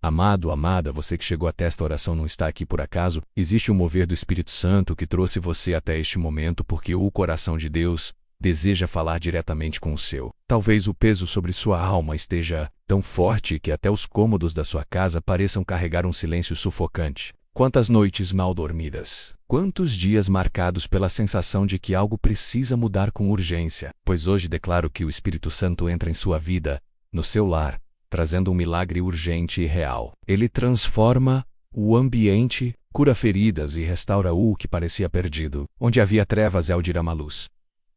Amado, amada, você que chegou até esta oração não está aqui por acaso. Existe um mover do Espírito Santo que trouxe você até este momento porque o coração de Deus deseja falar diretamente com o seu. Talvez o peso sobre sua alma esteja tão forte que até os cômodos da sua casa pareçam carregar um silêncio sufocante. Quantas noites mal dormidas. Quantos dias marcados pela sensação de que algo precisa mudar com urgência. Pois hoje declaro que o Espírito Santo entra em sua vida, no seu lar, trazendo um milagre urgente e real. Ele transforma o ambiente, cura feridas e restaura o que parecia perdido. Onde havia trevas, ele dirama luz.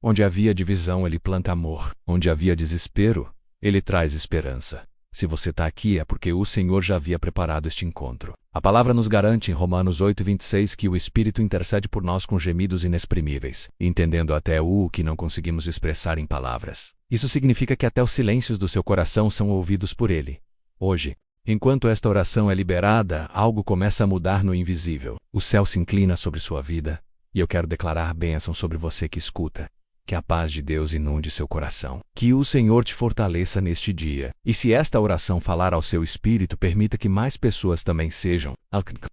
Onde havia divisão, ele planta amor. Onde havia desespero, ele traz esperança. Se você está aqui é porque o Senhor já havia preparado este encontro. A palavra nos garante em Romanos 8:26 que o Espírito intercede por nós com gemidos inexprimíveis, entendendo até o que não conseguimos expressar em palavras. Isso significa que até os silêncios do seu coração são ouvidos por Ele. Hoje, enquanto esta oração é liberada, algo começa a mudar no invisível. O céu se inclina sobre sua vida, e eu quero declarar bênção sobre você que escuta. Que a paz de Deus inunde seu coração. Que o Senhor te fortaleça neste dia. E se esta oração falar ao seu espírito, permita que mais pessoas também sejam.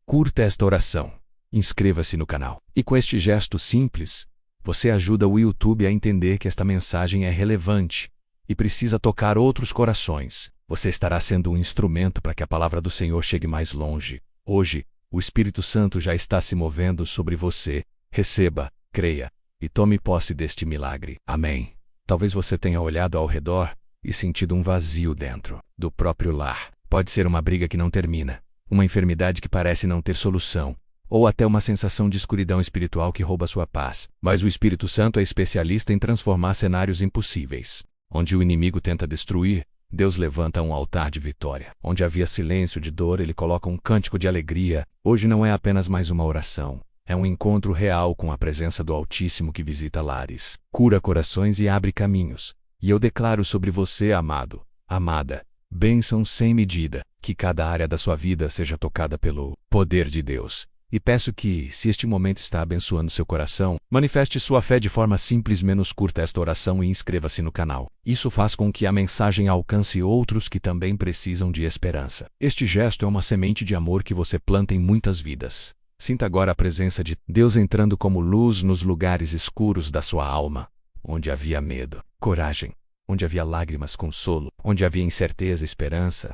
Curta esta oração. Inscreva-se no canal. E com este gesto simples, você ajuda o YouTube a entender que esta mensagem é relevante e precisa tocar outros corações. Você estará sendo um instrumento para que a palavra do Senhor chegue mais longe. Hoje, o Espírito Santo já está se movendo sobre você. Receba, creia e tome posse deste milagre. Amém. Talvez você tenha olhado ao redor e sentido um vazio dentro do próprio lar. Pode ser uma briga que não termina, uma enfermidade que parece não ter solução, ou até uma sensação de escuridão espiritual que rouba sua paz. Mas o Espírito Santo é especialista em transformar cenários impossíveis. Onde o inimigo tenta destruir, Deus levanta um altar de vitória. Onde havia silêncio de dor, Ele coloca um cântico de alegria. Hoje não é apenas mais uma oração. É um encontro real com a presença do Altíssimo que visita lares, cura corações e abre caminhos. E eu declaro sobre você, amado, amada, bênção sem medida, que cada área da sua vida seja tocada pelo poder de Deus. E peço que, se este momento está abençoando seu coração, manifeste sua fé de forma simples. Curta esta oração e inscreva-se no canal. Isso faz com que a mensagem alcance outros que também precisam de esperança. Este gesto é uma semente de amor que você planta em muitas vidas. Sinta agora a presença de Deus entrando como luz nos lugares escuros da sua alma, onde havia medo, coragem, onde havia lágrimas, consolo, onde havia incerteza, esperança.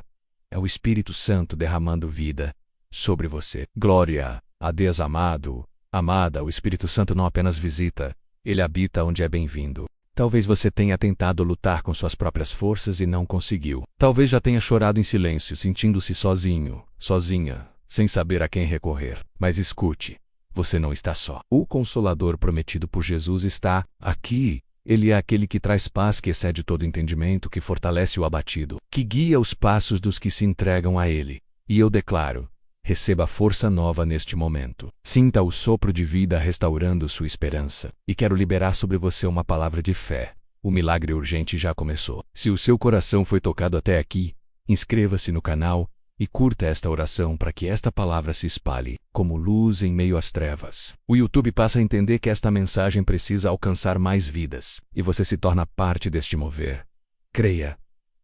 É o Espírito Santo derramando vida sobre você. Glória a Deus, amado, amada. O Espírito Santo não apenas visita, ele habita onde é bem-vindo. Talvez você tenha tentado lutar com suas próprias forças e não conseguiu. Talvez já tenha chorado em silêncio, sentindo-se sozinho, sozinha, sem saber a quem recorrer. Mas escute, você não está só. O Consolador prometido por Jesus está aqui. Ele é aquele que traz paz que excede todo entendimento, que fortalece o abatido, que guia os passos dos que se entregam a Ele. E eu declaro, receba força nova neste momento. Sinta o sopro de vida restaurando sua esperança. E quero liberar sobre você uma palavra de fé. O milagre urgente já começou. Se o seu coração foi tocado até aqui, inscreva-se no canal e curta esta oração para que esta palavra se espalhe como luz em meio às trevas. O YouTube passa a entender que esta mensagem precisa alcançar mais vidas, e você se torna parte deste mover. Creia.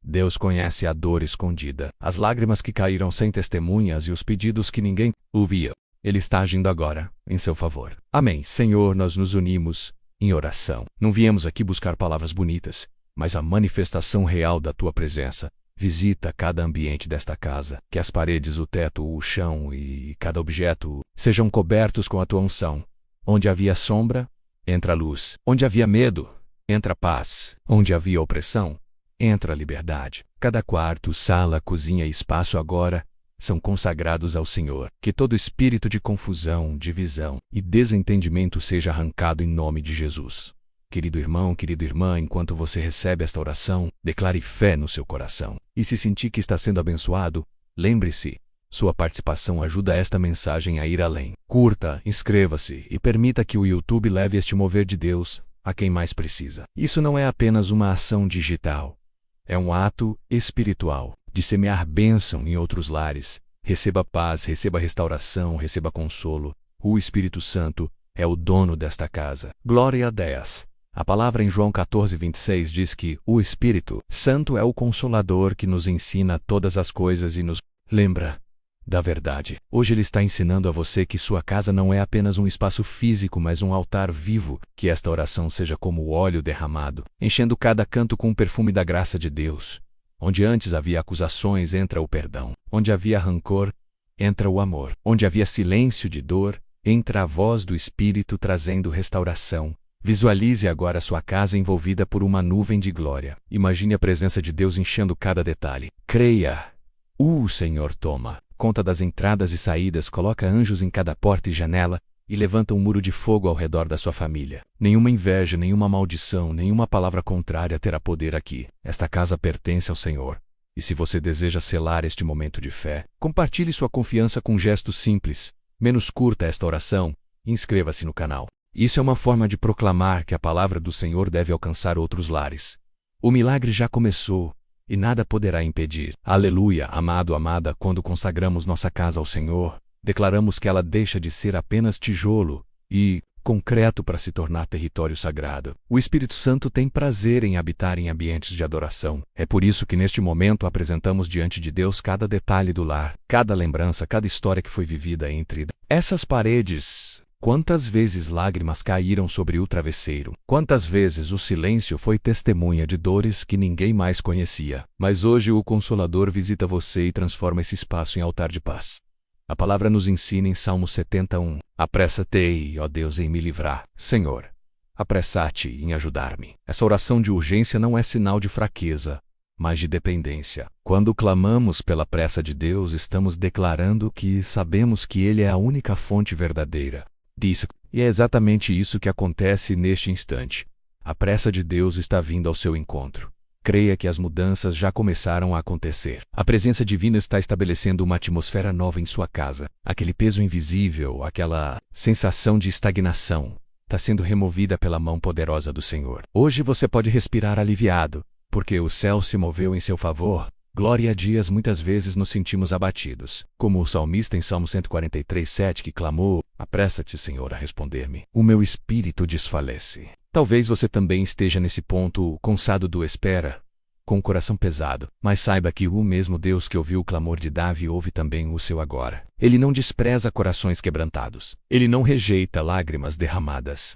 Deus conhece a dor escondida, as lágrimas que caíram sem testemunhas e os pedidos que ninguém ouvia. Ele está agindo agora, em seu favor. Amém. Senhor, nós nos unimos em oração. Não viemos aqui buscar palavras bonitas, mas a manifestação real da Tua presença. Visita cada ambiente desta casa, que as paredes, o teto, o chão e cada objeto sejam cobertos com a Tua unção. Onde havia sombra, entra a luz. Onde havia medo, entra a paz. Onde havia opressão, entra a liberdade. Cada quarto, sala, cozinha e espaço agora são consagrados ao Senhor. Que todo espírito de confusão, divisão e desentendimento seja arrancado em nome de Jesus. Querido irmão, querida irmã, enquanto você recebe esta oração, declare fé no seu coração. E se sentir que está sendo abençoado, lembre-se, sua participação ajuda esta mensagem a ir além. Curta, inscreva-se e permita que o YouTube leve este mover de Deus a quem mais precisa. Isso não é apenas uma ação digital. É um ato espiritual de semear bênção em outros lares. Receba paz, receba restauração, receba consolo. O Espírito Santo é o dono desta casa. Glória a Deus. A palavra em João 14:26 diz que o Espírito Santo é o Consolador que nos ensina todas as coisas e nos Lembra da verdade. Hoje ele está ensinando a você que sua casa não é apenas um espaço físico, mas um altar vivo. Que esta oração seja como o óleo derramado, enchendo cada canto com o perfume da graça de Deus. Onde antes havia acusações, entra o perdão. Onde havia rancor, entra o amor. Onde havia silêncio de dor, entra a voz do Espírito trazendo restauração. Visualize agora sua casa envolvida por uma nuvem de glória. Imagine a presença de Deus enchendo cada detalhe. Creia. O Senhor toma conta das entradas e saídas, coloca anjos em cada porta e janela e levanta um muro de fogo ao redor da sua família. Nenhuma inveja, nenhuma maldição, nenhuma palavra contrária terá poder aqui. Esta casa pertence ao Senhor. E se você deseja selar este momento de fé, compartilhe sua confiança com gestos simples. Menos curta esta oração e inscreva-se no canal. Isso é uma forma de proclamar que a palavra do Senhor deve alcançar outros lares. O milagre já começou e nada poderá impedir. Aleluia, amado, amada, quando consagramos nossa casa ao Senhor, declaramos que ela deixa de ser apenas tijolo e concreto para se tornar território sagrado. O Espírito Santo tem prazer em habitar em ambientes de adoração. É por isso que neste momento apresentamos diante de Deus cada detalhe do lar, cada lembrança, cada história que foi vivida entre essas paredes. Quantas vezes lágrimas caíram sobre o travesseiro? Quantas vezes o silêncio foi testemunha de dores que ninguém mais conhecia? Mas hoje o Consolador visita você e transforma esse espaço em altar de paz. A palavra nos ensina em Salmo 71. Apressa-te, ó Deus, em me livrar. Senhor, apressa-te em ajudar-me. Essa oração de urgência não é sinal de fraqueza, mas de dependência. Quando clamamos pela pressa de Deus, estamos declarando que sabemos que Ele é a única fonte verdadeira. E é exatamente isso que acontece neste instante. A pressa de Deus está vindo ao seu encontro. Creia que as mudanças já começaram a acontecer. A presença divina está estabelecendo uma atmosfera nova em sua casa. Aquele peso invisível, aquela sensação de estagnação, está sendo removida pela mão poderosa do Senhor. Hoje você pode respirar aliviado, porque o céu se moveu em seu favor. Glória a dias, muitas vezes nos sentimos abatidos, como o salmista em Salmo 143:7 que clamou: apressa-te, Senhor, a responder-me. O meu espírito desfalece. Talvez você também esteja nesse ponto cansado do espera, com o coração pesado, mas saiba que o mesmo Deus que ouviu o clamor de Davi ouve também o seu agora. Ele não despreza corações quebrantados. Ele não rejeita lágrimas derramadas.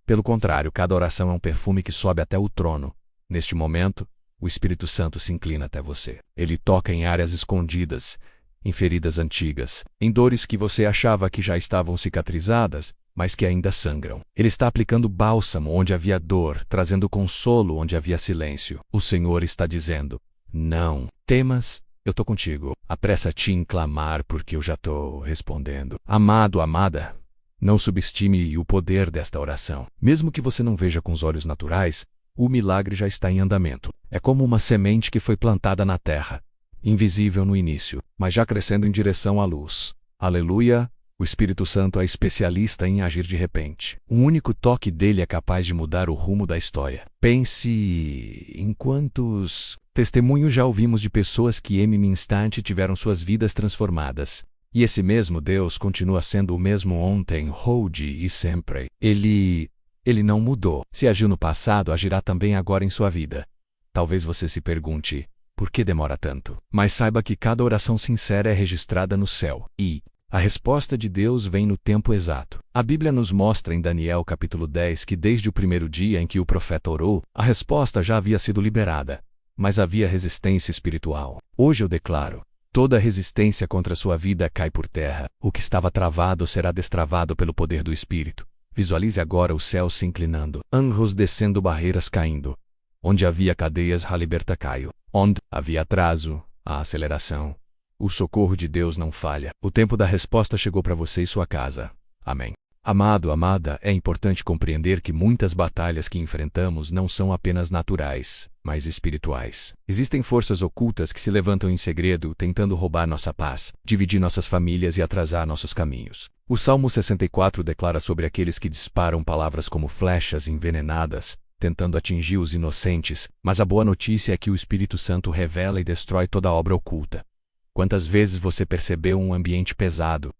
Pelo contrário, cada oração é um perfume que sobe até o trono. Neste momento, o Espírito Santo se inclina até você. Ele toca em áreas escondidas, em feridas antigas, em dores que você achava que já estavam cicatrizadas, mas que ainda sangram. Ele está aplicando bálsamo onde havia dor, trazendo consolo onde havia silêncio. O Senhor está dizendo: não temas, eu estou contigo. Apressa-te em clamar, porque eu já estou respondendo. Amado, amada, não subestime o poder desta oração. Mesmo que você não veja com os olhos naturais, o milagre já está em andamento. É como uma semente que foi plantada na terra, invisível no início, mas já crescendo em direção à luz. Aleluia! O Espírito Santo é especialista em agir de repente. Um único toque dele é capaz de mudar o rumo da história. Pense em quantos testemunhos já ouvimos de pessoas que em um instante tiveram suas vidas transformadas. E esse mesmo Deus continua sendo o mesmo ontem, hoje e sempre. Ele não mudou. Se agiu no passado, agirá também agora em sua vida. Talvez você se pergunte: por que demora tanto? Mas saiba que cada oração sincera é registrada no céu. E a resposta de Deus vem no tempo exato. A Bíblia nos mostra em Daniel capítulo 10 que desde o primeiro dia em que o profeta orou, a resposta já havia sido liberada. Mas havia resistência espiritual. Hoje eu declaro: toda resistência contra sua vida cai por terra. O que estava travado será destravado pelo poder do Espírito. Visualize agora o céu se inclinando, anjos descendo, barreiras caindo. Onde havia cadeias, a liberta caiu. Onde havia atraso, a aceleração. O socorro de Deus não falha. O tempo da resposta chegou para você e sua casa. Amém. Amado, amada, é importante compreender que muitas batalhas que enfrentamos não são apenas naturais, mas espirituais. Existem forças ocultas que se levantam em segredo, tentando roubar nossa paz, dividir nossas famílias e atrasar nossos caminhos. O Salmo 64 declara sobre aqueles que disparam palavras como flechas envenenadas, tentando atingir os inocentes, mas a boa notícia é que o Espírito Santo revela e destrói toda obra oculta. Quantas vezes você percebeu um ambiente pesado,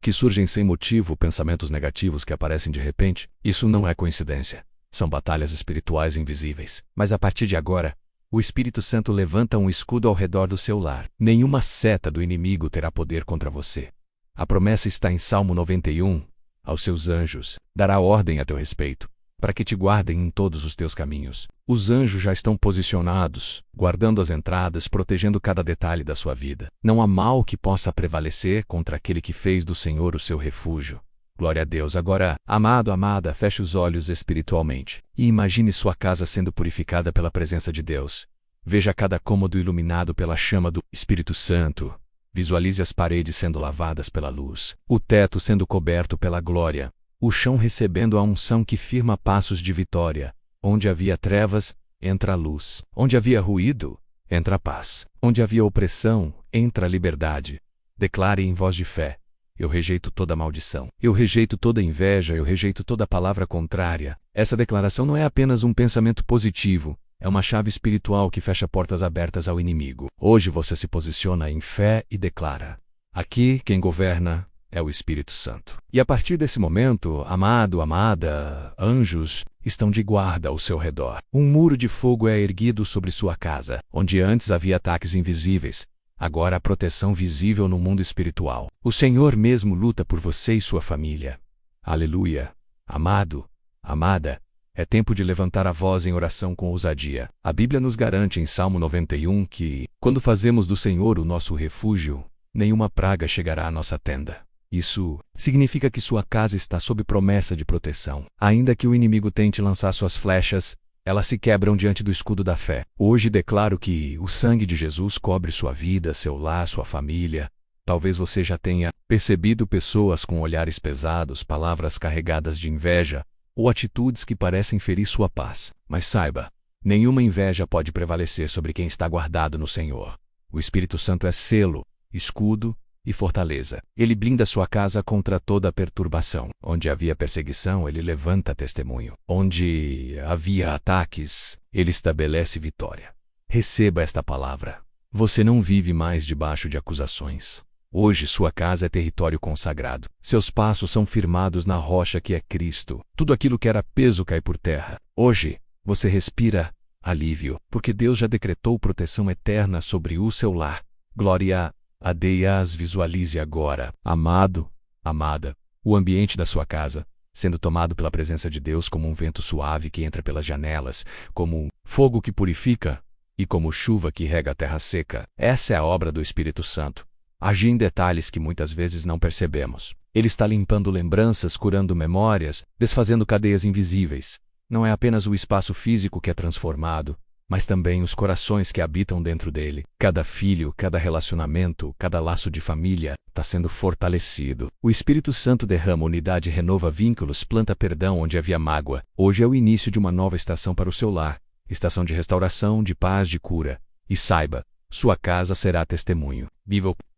que surgem sem motivo, pensamentos negativos que aparecem de repente? Isso não é coincidência. São batalhas espirituais invisíveis. Mas a partir de agora, O Espírito Santo levanta um escudo ao redor do seu lar. Nenhuma seta do inimigo terá poder contra você. A promessa está em Salmo 91. Aos seus anjos dará ordem a teu respeito, para que te guardem em todos os teus caminhos. Os anjos já estão posicionados, guardando as entradas, protegendo cada detalhe da sua vida. Não há mal que possa prevalecer contra aquele que fez do Senhor o seu refúgio. Glória a Deus. Agora, amado, amada, feche os olhos espiritualmente e imagine sua casa sendo purificada pela presença de Deus. Veja cada cômodo iluminado pela chama do Espírito Santo. Visualize as paredes sendo lavadas pela luz, o teto sendo coberto pela glória, o chão recebendo a unção que firma passos de vitória. Onde havia trevas, entra a luz. Onde havia ruído, entra a paz. Onde havia opressão, entra a liberdade. Declare em voz de fé: eu rejeito toda maldição. Eu rejeito toda inveja, eu rejeito toda palavra contrária. Essa declaração não é apenas um pensamento positivo, é uma chave espiritual que fecha portas abertas ao inimigo. Hoje você se posiciona em fé e declara: aqui quem governa é o Espírito Santo. E a partir desse momento, amado, amada, anjos estão de guarda ao seu redor. Um muro de fogo é erguido sobre sua casa. Onde antes havia ataques invisíveis, agora há proteção visível no mundo espiritual. O Senhor mesmo luta por você e sua família. Aleluia. Amado, amada, é tempo de levantar a voz em oração com ousadia. A Bíblia nos garante em Salmo 91 que, quando fazemos do Senhor o nosso refúgio, nenhuma praga chegará à nossa tenda. Isso significa que sua casa está sob promessa de proteção. Ainda que o inimigo tente lançar suas flechas, elas se quebram diante do escudo da fé. Hoje declaro que o sangue de Jesus cobre sua vida, seu lar, sua família. Talvez você já tenha percebido pessoas com olhares pesados, palavras carregadas de inveja, ou atitudes que parecem ferir sua paz. Mas saiba, nenhuma inveja pode prevalecer sobre quem está guardado no Senhor. O Espírito Santo é selo, escudo e fortaleza. Ele blinda sua casa contra toda perturbação. Onde havia perseguição, ele levanta testemunho. Onde havia ataques, ele estabelece vitória. Receba esta palavra. Você não vive mais debaixo de acusações. Hoje sua casa é território consagrado. Seus passos são firmados na rocha que é Cristo. Tudo aquilo que era peso cai por terra. Hoje, você respira alívio, porque Deus já decretou proteção eterna sobre o seu lar. Glória a Deus. Visualize agora, amado, amada, o ambiente da sua casa sendo tomado pela presença de Deus como um vento suave que entra pelas janelas, como um fogo que purifica e como chuva que rega a terra seca. Essa é a obra do Espírito Santo. Agir em detalhes que muitas vezes não percebemos. Ele está limpando lembranças, curando memórias, desfazendo cadeias invisíveis. Não é apenas o espaço físico que é transformado, mas também os corações que habitam dentro dele. Cada filho, cada relacionamento, cada laço de família está sendo fortalecido. O Espírito Santo derrama unidade, renova vínculos, planta perdão onde havia mágoa. Hoje é o início de uma nova estação para o seu lar. Estação de restauração, de paz, de cura. E saiba, sua casa será testemunho.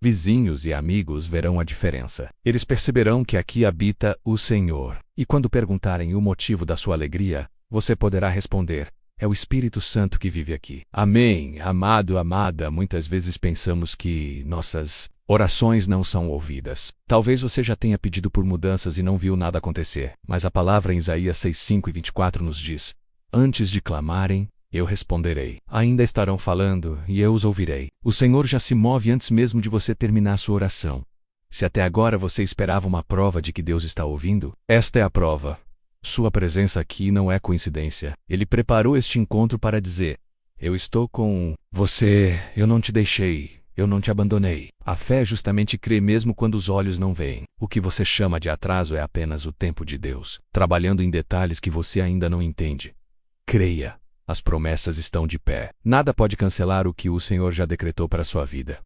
Vizinhos e amigos verão a diferença. Eles perceberão que aqui habita o Senhor. E quando perguntarem o motivo da sua alegria, você poderá responder: é o Espírito Santo que vive aqui. Amém. Amado, amada, muitas vezes pensamos que nossas orações não são ouvidas. Talvez você já tenha pedido por mudanças e não viu nada acontecer. Mas a palavra em Isaías 6:5-24 nos diz: antes de clamarem, eu responderei. Ainda estarão falando, e eu os ouvirei. O Senhor já se move antes mesmo de você terminar sua oração. Se até agora você esperava uma prova de que Deus está ouvindo, esta é a prova. Sua presença aqui não é coincidência. Ele preparou este encontro para dizer: eu estou com você, eu não te deixei, eu não te abandonei. A fé justamente crê mesmo quando os olhos não veem. O que você chama de atraso é apenas o tempo de Deus, trabalhando em detalhes que você ainda não entende. Creia. As promessas estão de pé. Nada pode cancelar o que o Senhor já decretou para a sua vida.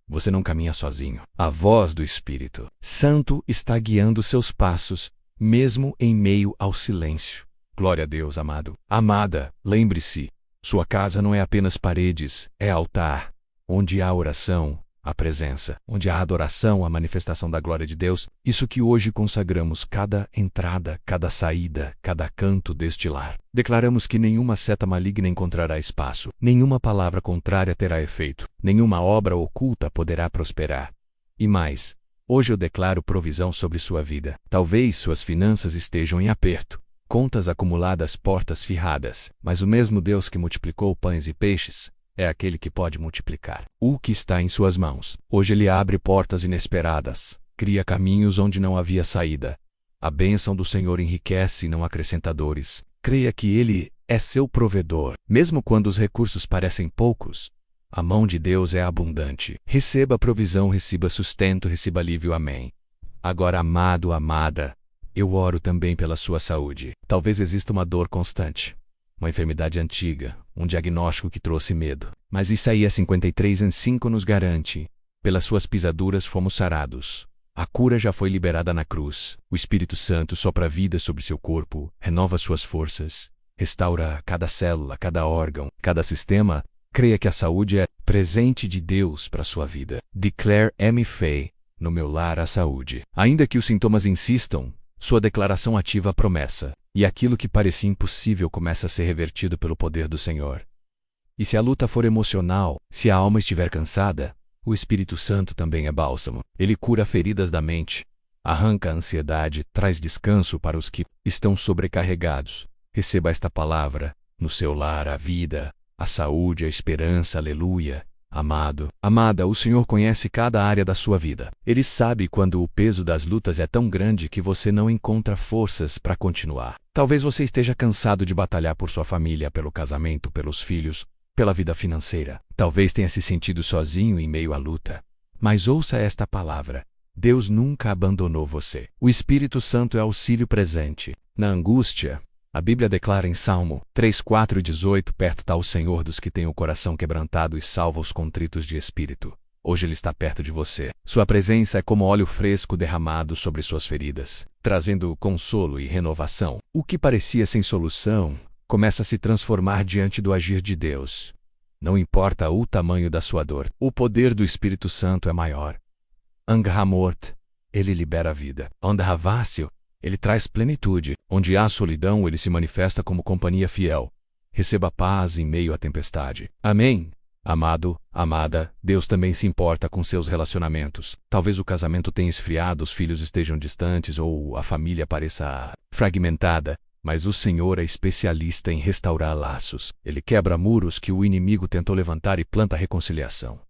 Você não caminha sozinho. A voz do Espírito Santo está guiando seus passos, mesmo em meio ao silêncio. Glória a Deus, amado. Amada, lembre-se, sua casa não é apenas paredes, é altar. Onde há oração, a presença. Onde há adoração, a manifestação da glória de Deus. Isso que hoje consagramos cada entrada, cada saída, cada canto deste lar. Declaramos que nenhuma seta maligna encontrará espaço, nenhuma palavra contrária terá efeito, nenhuma obra oculta poderá prosperar. E mais, hoje eu declaro provisão sobre sua vida. Talvez suas finanças estejam em aperto, contas acumuladas, portas firradas. Mas o mesmo Deus que multiplicou pães e peixes é aquele que pode multiplicar o que está em suas mãos. Hoje Ele abre portas inesperadas, cria caminhos onde não havia saída. A bênção do Senhor enriquece e não acrescenta dores. Creia que Ele é seu provedor. Mesmo quando os recursos parecem poucos, a mão de Deus é abundante. Receba provisão, receba sustento, receba alívio. Amém. Agora, amado, amada, eu oro também pela sua saúde. Talvez exista uma dor constante, uma enfermidade antiga, um diagnóstico que trouxe medo. Mas Isaías 53:5 nos garante: pelas suas pisaduras fomos sarados. A cura já foi liberada na cruz. O Espírito Santo sopra vida sobre seu corpo, renova suas forças, restaura cada célula, cada órgão, cada sistema. Creia que a saúde é presente de Deus para sua vida. Declare M. Fay: no meu lar há saúde. Ainda que os sintomas insistam, sua declaração ativa a promessa, e aquilo que parecia impossível começa a ser revertido pelo poder do Senhor. E se a luta for emocional, se a alma estiver cansada, o Espírito Santo também é bálsamo. Ele cura feridas da mente, arranca a ansiedade, traz descanso para os que estão sobrecarregados. Receba esta palavra: no seu lar a vida, a saúde, a esperança. Aleluia. Amado, amada, o Senhor conhece cada área da sua vida. Ele sabe quando o peso das lutas é tão grande que você não encontra forças para continuar. Talvez você esteja cansado de batalhar por sua família, pelo casamento, pelos filhos, pela vida financeira. Talvez tenha se sentido sozinho em meio à luta. Mas ouça esta palavra: Deus nunca abandonou você. O Espírito Santo é auxílio presente na angústia. A Bíblia declara em Salmo 3:4-18: perto está o Senhor dos que têm o coração quebrantado e salva os contritos de espírito. Hoje Ele está perto de você. Sua presença é como óleo fresco derramado sobre suas feridas, trazendo consolo e renovação. O que parecia sem solução começa a se transformar diante do agir de Deus. Não importa o tamanho da sua dor, o poder do Espírito Santo é maior. Anghamort, Ele libera a vida. Andhavácio, Ele traz plenitude. Onde há solidão, Ele se manifesta como companhia fiel. Receba paz em meio à tempestade. Amém. Amado, amada, Deus também se importa com seus relacionamentos. Talvez o casamento tenha esfriado, os filhos estejam distantes ou a família pareça fragmentada. Mas o Senhor é especialista em restaurar laços. Ele quebra muros que o inimigo tentou levantar e planta reconciliação.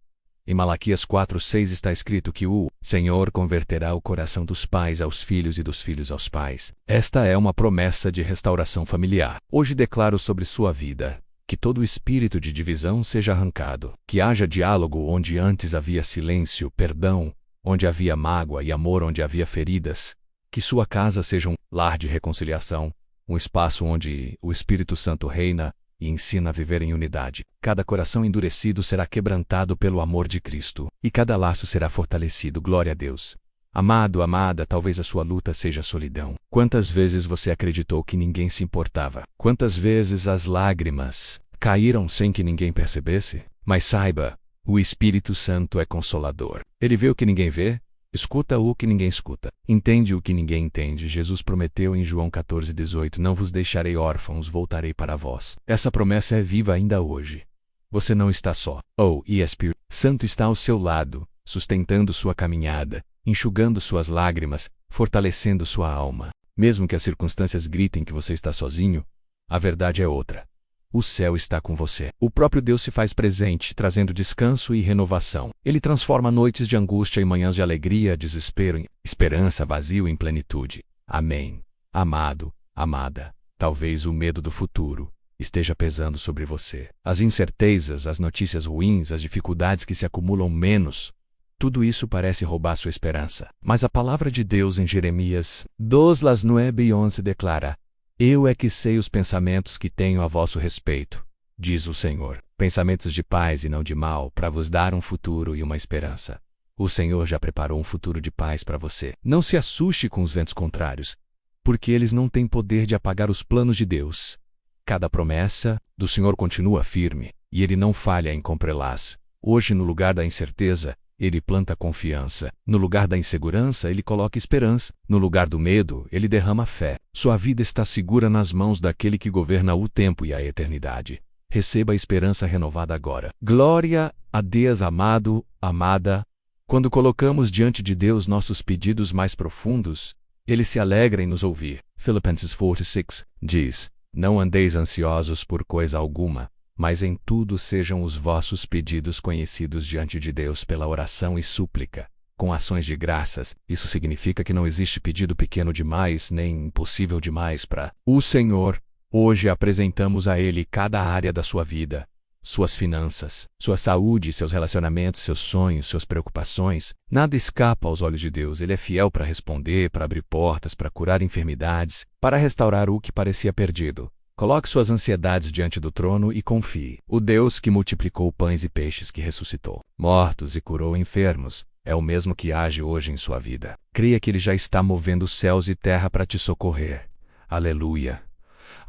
Em Malaquias 4:6 está escrito que o Senhor converterá o coração dos pais aos filhos e dos filhos aos pais. Esta é uma promessa de restauração familiar. Hoje declaro sobre sua vida que todo espírito de divisão seja arrancado, que haja diálogo onde antes havia silêncio, perdão onde havia mágoa e amor onde havia feridas, que sua casa seja um lar de reconciliação, um espaço onde o Espírito Santo reina e ensina a viver em unidade. Cada coração endurecido será quebrantado pelo amor de Cristo, e cada laço será fortalecido. Glória a Deus. Amado, amada, talvez a sua luta seja a solidão. Quantas vezes você acreditou que ninguém se importava? Quantas vezes as lágrimas caíram sem que ninguém percebesse? Mas saiba, o Espírito Santo é consolador. Ele vê o que ninguém vê, escuta o que ninguém escuta, entende o que ninguém entende. Jesus prometeu em João 14:18: não vos deixarei órfãos, voltarei para vós. Essa promessa é viva ainda hoje. Você não está só. O Espírito Santo está ao seu lado, sustentando sua caminhada, enxugando suas lágrimas, fortalecendo sua alma. Mesmo que as circunstâncias gritem que você está sozinho, a verdade é outra. O céu está com você. O próprio Deus se faz presente, trazendo descanso e renovação. Ele transforma noites de angústia em manhãs de alegria, desespero em esperança, vazio em plenitude. Amém. Amado, amada, talvez o medo do futuro esteja pesando sobre você. As incertezas, as notícias ruins, as dificuldades que se acumulam menos, tudo isso parece roubar sua esperança. Mas a palavra de Deus em Jeremias 2:9-11 declara: eu é que sei os pensamentos que tenho a vosso respeito, diz o Senhor, pensamentos de paz e não de mal, para vos dar um futuro e uma esperança. O Senhor já preparou um futuro de paz para você. Não se assuste com os ventos contrários, porque eles não têm poder de apagar os planos de Deus. Cada promessa do Senhor continua firme, e Ele não falha em cumpri-las. Hoje, no lugar da incerteza, Ele planta confiança. No lugar da insegurança, Ele coloca esperança. No lugar do medo, Ele derrama fé. Sua vida está segura nas mãos daquele que governa o tempo e a eternidade. Receba a esperança renovada agora. Glória a Deus, amado, amada. Quando colocamos diante de Deus nossos pedidos mais profundos, Ele se alegra em nos ouvir. Filipenses 4:6 diz: Não andeis ansiosos por coisa alguma, mas em tudo sejam os vossos pedidos conhecidos diante de Deus pela oração e súplica, com ações de graças. Isso significa que não existe pedido pequeno demais nem impossível demais para o Senhor. Hoje apresentamos a Ele cada área da sua vida, suas finanças, sua saúde, seus relacionamentos, seus sonhos, suas preocupações. Nada escapa aos olhos de Deus. Ele é fiel para responder, para abrir portas, para curar enfermidades, para restaurar o que parecia perdido. Coloque suas ansiedades diante do trono e confie. O Deus que multiplicou pães e peixes, que ressuscitou mortos e curou enfermos, é o mesmo que age hoje em sua vida. Creia que Ele já está movendo céus e terra para te socorrer. Aleluia.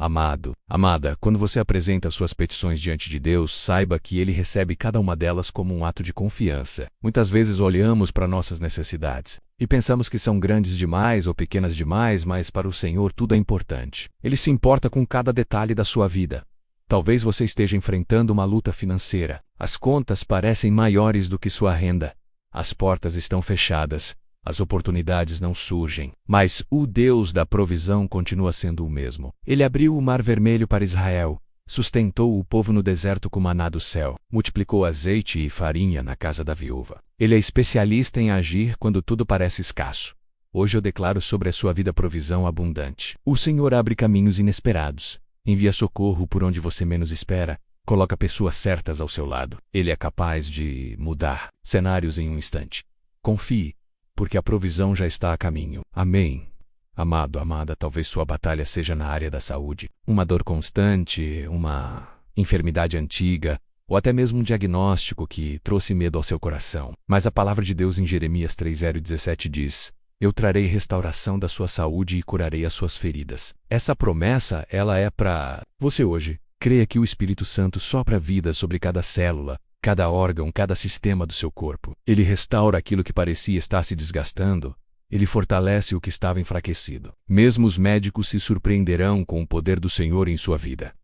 Amado, amada, quando você apresenta suas petições diante de Deus, saiba que Ele recebe cada uma delas como um ato de confiança. Muitas vezes olhamos para nossas necessidades e pensamos que são grandes demais ou pequenas demais, mas para o Senhor tudo é importante. Ele se importa com cada detalhe da sua vida. Talvez você esteja enfrentando uma luta financeira. As contas parecem maiores do que sua renda. As portas estão fechadas. As oportunidades não surgem, mas o Deus da provisão continua sendo o mesmo. Ele abriu o Mar Vermelho para Israel, sustentou o povo no deserto com maná do céu, multiplicou azeite e farinha na casa da viúva. Ele é especialista em agir quando tudo parece escasso. Hoje eu declaro sobre a sua vida provisão abundante. O Senhor abre caminhos inesperados, envia socorro por onde você menos espera, coloca pessoas certas ao seu lado. Ele é capaz de mudar cenários em um instante. Confie, porque a provisão já está a caminho. Amém. Amado, amada, talvez sua batalha seja na área da saúde. Uma dor constante, uma enfermidade antiga, ou até mesmo um diagnóstico que trouxe medo ao seu coração. Mas a palavra de Deus em Jeremias 3:17 diz: Eu trarei restauração da sua saúde e curarei as suas feridas. Essa promessa, ela é para você hoje. Creia que o Espírito Santo sopra vida sobre cada célula, cada órgão, cada sistema do seu corpo. Ele restaura aquilo que parecia estar se desgastando. Ele fortalece o que estava enfraquecido. Mesmo os médicos se surpreenderão com o poder do Senhor em sua vida.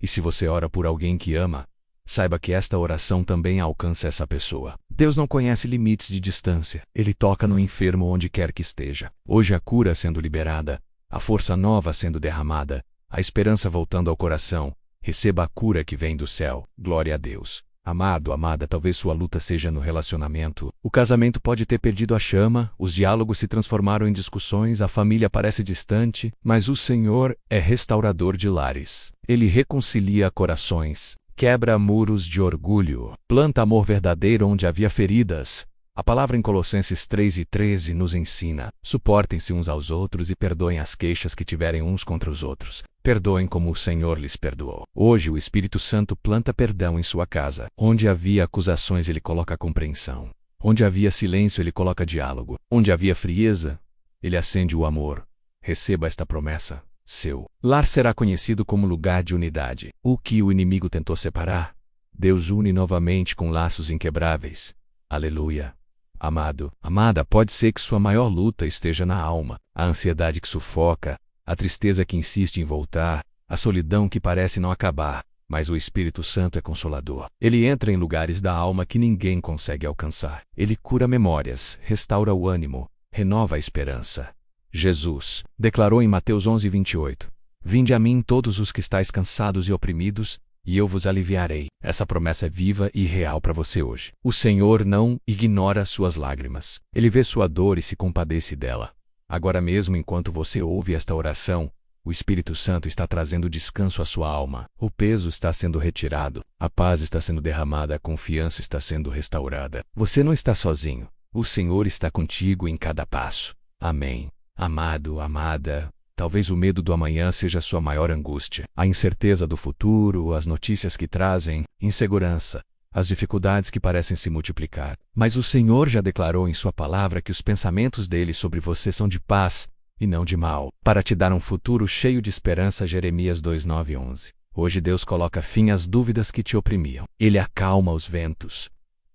E se você ora por alguém que ama, saiba que esta oração também alcança essa pessoa. Deus não conhece limites de distância. Ele toca no enfermo onde quer que esteja. Hoje a cura sendo liberada, a força nova sendo derramada, a esperança voltando ao coração. Receba a cura que vem do céu. Glória a Deus. Amado, amada, talvez sua luta seja no relacionamento. O casamento pode ter perdido a chama, os diálogos se transformaram em discussões, a família parece distante, mas o Senhor é restaurador de lares. Ele reconcilia corações, quebra muros de orgulho, planta amor verdadeiro onde havia feridas. A palavra em Colossenses 3:13 nos ensina: suportem-se uns aos outros e perdoem as queixas que tiverem uns contra os outros. Perdoem como o Senhor lhes perdoou. Hoje o Espírito Santo planta perdão em sua casa. Onde havia acusações, Ele coloca compreensão. Onde havia silêncio, Ele coloca diálogo. Onde havia frieza, Ele acende o amor. Receba esta promessa. Seu lar será conhecido como lugar de unidade. O que o inimigo tentou separar, Deus une novamente com laços inquebráveis. Aleluia. Amado, amada, pode ser que sua maior luta esteja na alma. A ansiedade que sufoca, a tristeza que insiste em voltar, a solidão que parece não acabar, mas o Espírito Santo é consolador. Ele entra em lugares da alma que ninguém consegue alcançar. Ele cura memórias, restaura o ânimo, renova a esperança. Jesus declarou em Mateus 11:28: Vinde a mim todos os que estáis cansados e oprimidos, e eu vos aliviarei. Essa promessa é viva e real para você hoje. O Senhor não ignora suas lágrimas. Ele vê sua dor e se compadece dela. Agora mesmo, enquanto você ouve esta oração, o Espírito Santo está trazendo descanso à sua alma. O peso está sendo retirado, a paz está sendo derramada, a confiança está sendo restaurada. Você não está sozinho. O Senhor está contigo em cada passo. Amém. Amado, amada, talvez o medo do amanhã seja sua maior angústia. A incerteza do futuro, as notícias que trazem insegurança, as dificuldades que parecem se multiplicar. Mas o Senhor já declarou em sua palavra que os pensamentos dele sobre você são de paz e não de mal, para te dar um futuro cheio de esperança. Jeremias 2:9-11. Hoje Deus coloca fim às dúvidas que te oprimiam. Ele acalma os ventos,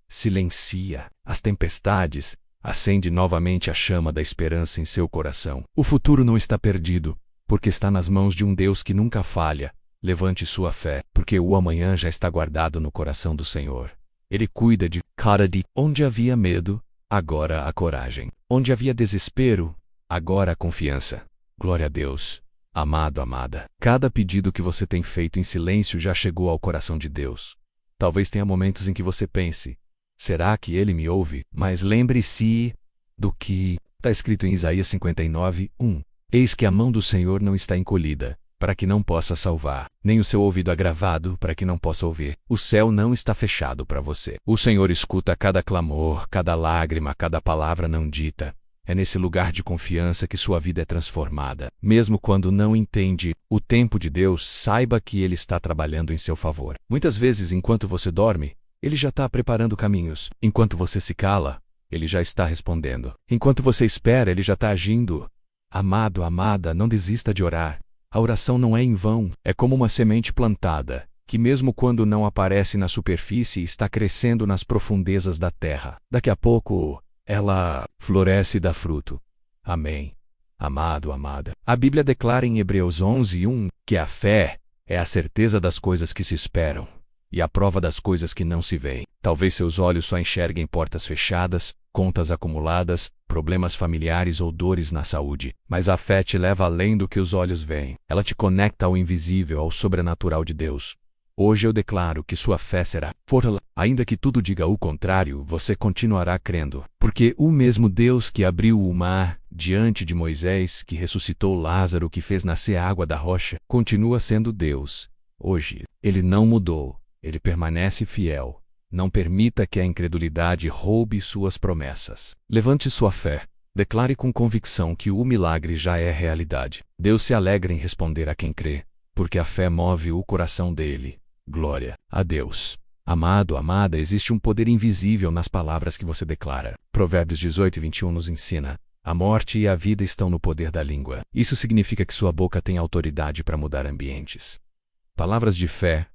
silencia as tempestades, acende novamente a chama da esperança em seu coração. O futuro não está perdido, porque está nas mãos de um Deus que nunca falha. Levante sua fé, porque o amanhã já está guardado no coração do Senhor. Ele cuida de cada dia. Onde havia medo, agora há coragem. Onde havia desespero, Agora a confiança. Glória a Deus. Amado, amada, cada pedido que você tem feito em silêncio já chegou ao coração de Deus. Talvez tenha momentos em que você pense, será que Ele me ouve? Mas lembre-se do que está escrito em Isaías 59:1. Eis que a mão do Senhor não está encolhida, para que não possa salvar, nem o seu ouvido agravado, para que não possa ouvir. O céu não está fechado para você. O Senhor escuta cada clamor, cada lágrima, cada palavra não dita. É nesse lugar de confiança que sua vida é transformada. Mesmo quando não entende o tempo de Deus, saiba que Ele está trabalhando em seu favor. Muitas vezes, enquanto você dorme, Ele já está preparando caminhos. Enquanto você se cala, Ele já está respondendo. Enquanto você espera, Ele já está agindo. Amado, amada, não desista de orar. A oração não é em vão. É como uma semente plantada, que mesmo quando não aparece na superfície, está crescendo nas profundezas da terra. Daqui a pouco, ela floresce e dá fruto. Amém. Amado, amada. A Bíblia declara em Hebreus 11:1 que a fé é a certeza das coisas que se esperam e a prova das coisas que não se veem. Talvez seus olhos só enxerguem portas fechadas, contas acumuladas, problemas familiares ou dores na saúde. Mas a fé te leva além do que os olhos veem. Ela te conecta ao invisível, ao sobrenatural de Deus. Hoje eu declaro que sua fé será forte. Ainda que tudo diga o contrário, você continuará crendo. Porque o mesmo Deus que abriu o mar diante de Moisés, que ressuscitou Lázaro, que fez nascer a água da rocha, continua sendo Deus. Hoje, Ele não mudou. Ele permanece fiel. Não permita que a incredulidade roube suas promessas. Levante sua fé. Declare com convicção que o milagre já é realidade. Deus se alegra em responder a quem crê, porque a fé move o coração dele. Glória a Deus. Amado, amada, existe um poder invisível nas palavras que você declara. Provérbios 18:21 nos ensina: a morte e a vida estão no poder da língua. Isso significa que sua boca tem autoridade para mudar ambientes. Palavras de fé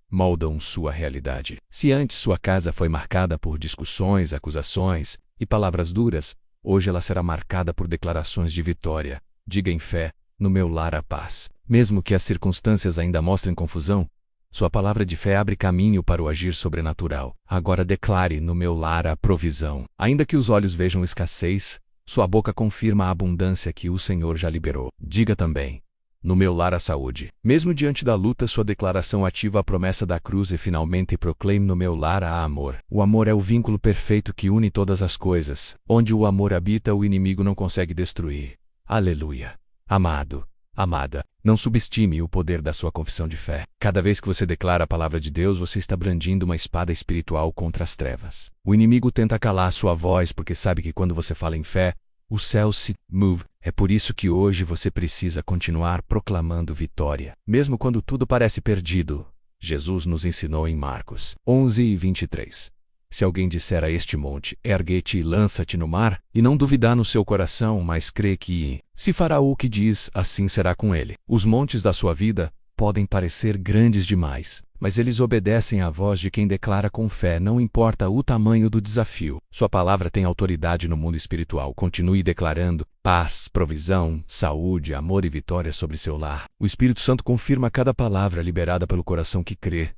moldam sua realidade. Se antes sua casa foi marcada por discussões, acusações e palavras duras, hoje ela será marcada por declarações de vitória. Diga em fé: no meu lar há paz. Mesmo que as circunstâncias ainda mostrem confusão, sua palavra de fé abre caminho para o agir sobrenatural. Agora declare: no meu lar há provisão. Ainda que os olhos vejam escassez, sua boca confirma a abundância que o Senhor já liberou. Diga também: no meu lar há saúde. Mesmo diante da luta, sua declaração ativa a promessa da cruz e finalmente proclame: no meu lar há amor. O amor é o vínculo perfeito que une todas as coisas. Onde o amor habita, o inimigo não consegue destruir. Aleluia. Amado, amada, não subestime o poder da sua confissão de fé. Cada vez que você declara a palavra de Deus, você está brandindo uma espada espiritual contra as trevas. O inimigo tenta calar sua voz porque sabe que quando você fala em fé, o céu se move. É por isso que hoje você precisa continuar proclamando vitória. Mesmo quando tudo parece perdido, Jesus nos ensinou em Marcos 11:23. Se alguém disser a este monte: ergue-te e lança-te no mar, e não duvidar no seu coração, mas crê que se fará o que diz, assim será com ele. Os montes da sua vida podem parecer grandes demais, mas eles obedecem à voz de quem declara com fé, não importa o tamanho do desafio. Sua palavra tem autoridade no mundo espiritual. Continue declarando paz, provisão, saúde, amor e vitória sobre seu lar. O Espírito Santo confirma cada palavra liberada pelo coração que crê.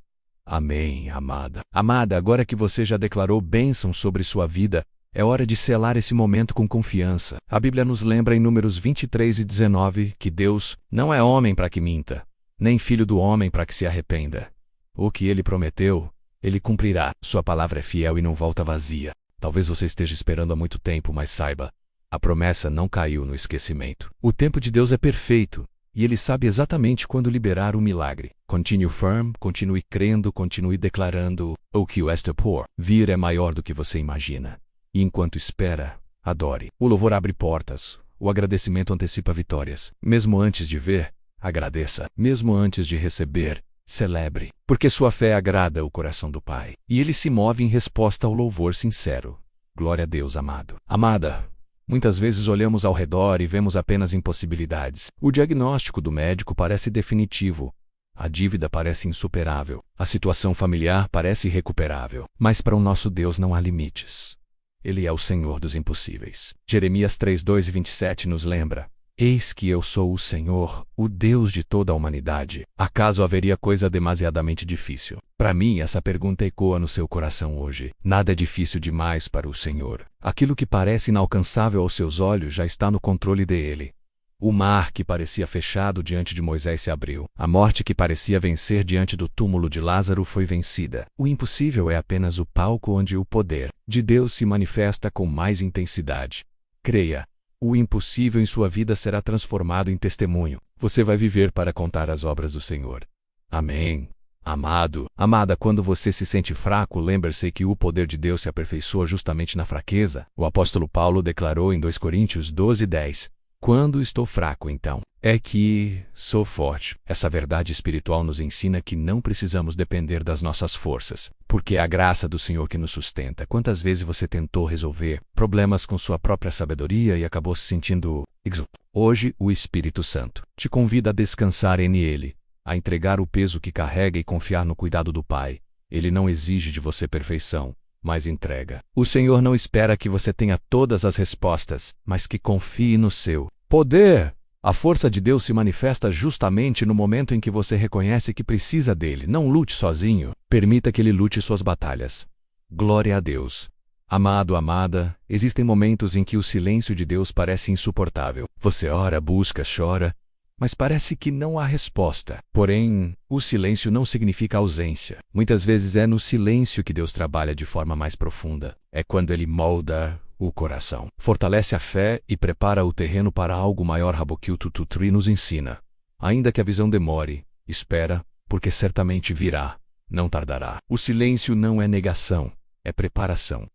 Amém, amada. Amada, agora que você já declarou bênção sobre sua vida, é hora de selar esse momento com confiança. A Bíblia nos lembra em Números 23:19 que Deus não é homem para que minta, nem filho do homem para que se arrependa. O que Ele prometeu, Ele cumprirá. Sua palavra é fiel e não volta vazia. Talvez você esteja esperando há muito tempo, mas saiba, a promessa não caiu no esquecimento. O tempo de Deus é perfeito, e Ele sabe exatamente quando liberar o milagre. Continue firm, continue crendo, continue declarando: o que o está por vir é maior do que você imagina. E enquanto espera, adore. O louvor abre portas, o agradecimento antecipa vitórias. Mesmo antes de ver, agradeça. Mesmo antes de receber, celebre. Porque sua fé agrada o coração do Pai, e Ele se move em resposta ao louvor sincero. Glória a Deus, amado. Amada, muitas vezes olhamos ao redor e vemos apenas impossibilidades. O diagnóstico do médico parece definitivo. A dívida parece insuperável. A situação familiar parece irrecuperável. Mas para o nosso Deus não há limites. Ele é o Senhor dos impossíveis. Jeremias 3:2-27 nos lembra: Eis que eu sou o Senhor, o Deus de toda a humanidade. Acaso haveria coisa demasiadamente difícil? Para mim, essa pergunta ecoa no seu coração hoje. Nada é difícil demais para o Senhor. Aquilo que parece inalcançável aos seus olhos já está no controle dele. O mar que parecia fechado diante de Moisés se abriu. A morte que parecia vencer diante do túmulo de Lázaro foi vencida. O impossível é apenas o palco onde o poder de Deus se manifesta com mais intensidade. Creia. O impossível em sua vida será transformado em testemunho. Você vai viver para contar as obras do Senhor. Amém. Amado, amada, quando você se sente fraco, lembre-se que o poder de Deus se aperfeiçoa justamente na fraqueza. O apóstolo Paulo declarou em 2 Coríntios 12:10. Quando estou fraco, então, é que sou forte. Essa verdade espiritual nos ensina que não precisamos depender das nossas forças, porque é a graça do Senhor que nos sustenta. Quantas vezes você tentou resolver problemas com sua própria sabedoria e acabou se sentindo exausto? Hoje, o Espírito Santo te convida a descansar nele, a entregar o peso que carrega e confiar no cuidado do Pai. Ele não exige de você perfeição, mas entrega. O Senhor não espera que você tenha todas as respostas, mas que confie no seu poder. A força de Deus se manifesta justamente no momento em que você reconhece que precisa dele. Não lute sozinho. Permita que ele lute suas batalhas. Glória a Deus. Amado, amada, existem momentos em que o silêncio de Deus parece insuportável. Você ora, busca, chora, mas parece que não há resposta. Porém, o silêncio não significa ausência. Muitas vezes é no silêncio que Deus trabalha de forma mais profunda. É quando Ele molda o coração, fortalece a fé e prepara o terreno para algo maior. Habacuque 2:3 nos ensina. Ainda que a visão demore, espera, porque certamente virá, não tardará. O silêncio não é negação, é preparação.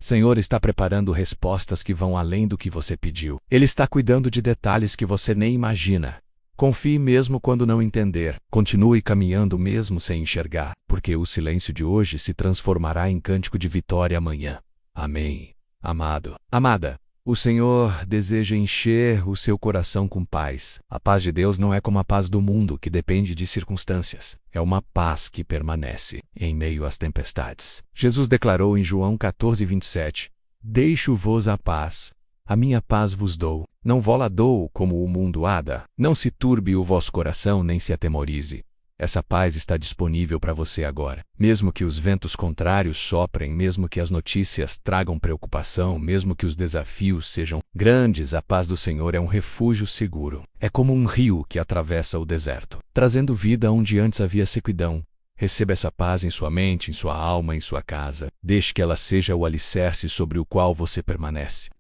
Senhor está preparando respostas que vão além do que você pediu. Ele está cuidando de detalhes que você nem imagina. Confie mesmo quando não entender. Continue caminhando mesmo sem enxergar, porque o silêncio de hoje se transformará em cântico de vitória amanhã. Amém. Amado, amada, o Senhor deseja encher o seu coração com paz. A paz de Deus não é como a paz do mundo, que depende de circunstâncias. É uma paz que permanece em meio às tempestades. Jesus declarou em João 14:27, Deixo-vos a paz, a minha paz vos dou. Não vou-la dou como o mundo a dá. Não se turbe o vosso coração, nem se atemorize. Essa paz está disponível para você agora. Mesmo que os ventos contrários soprem, mesmo que as notícias tragam preocupação, mesmo que os desafios sejam grandes, a paz do Senhor é um refúgio seguro. É como um rio que atravessa o deserto, trazendo vida onde antes havia sequidão. Receba essa paz em sua mente, em sua alma, em sua casa. Deixe que ela seja o alicerce sobre o qual você permanece.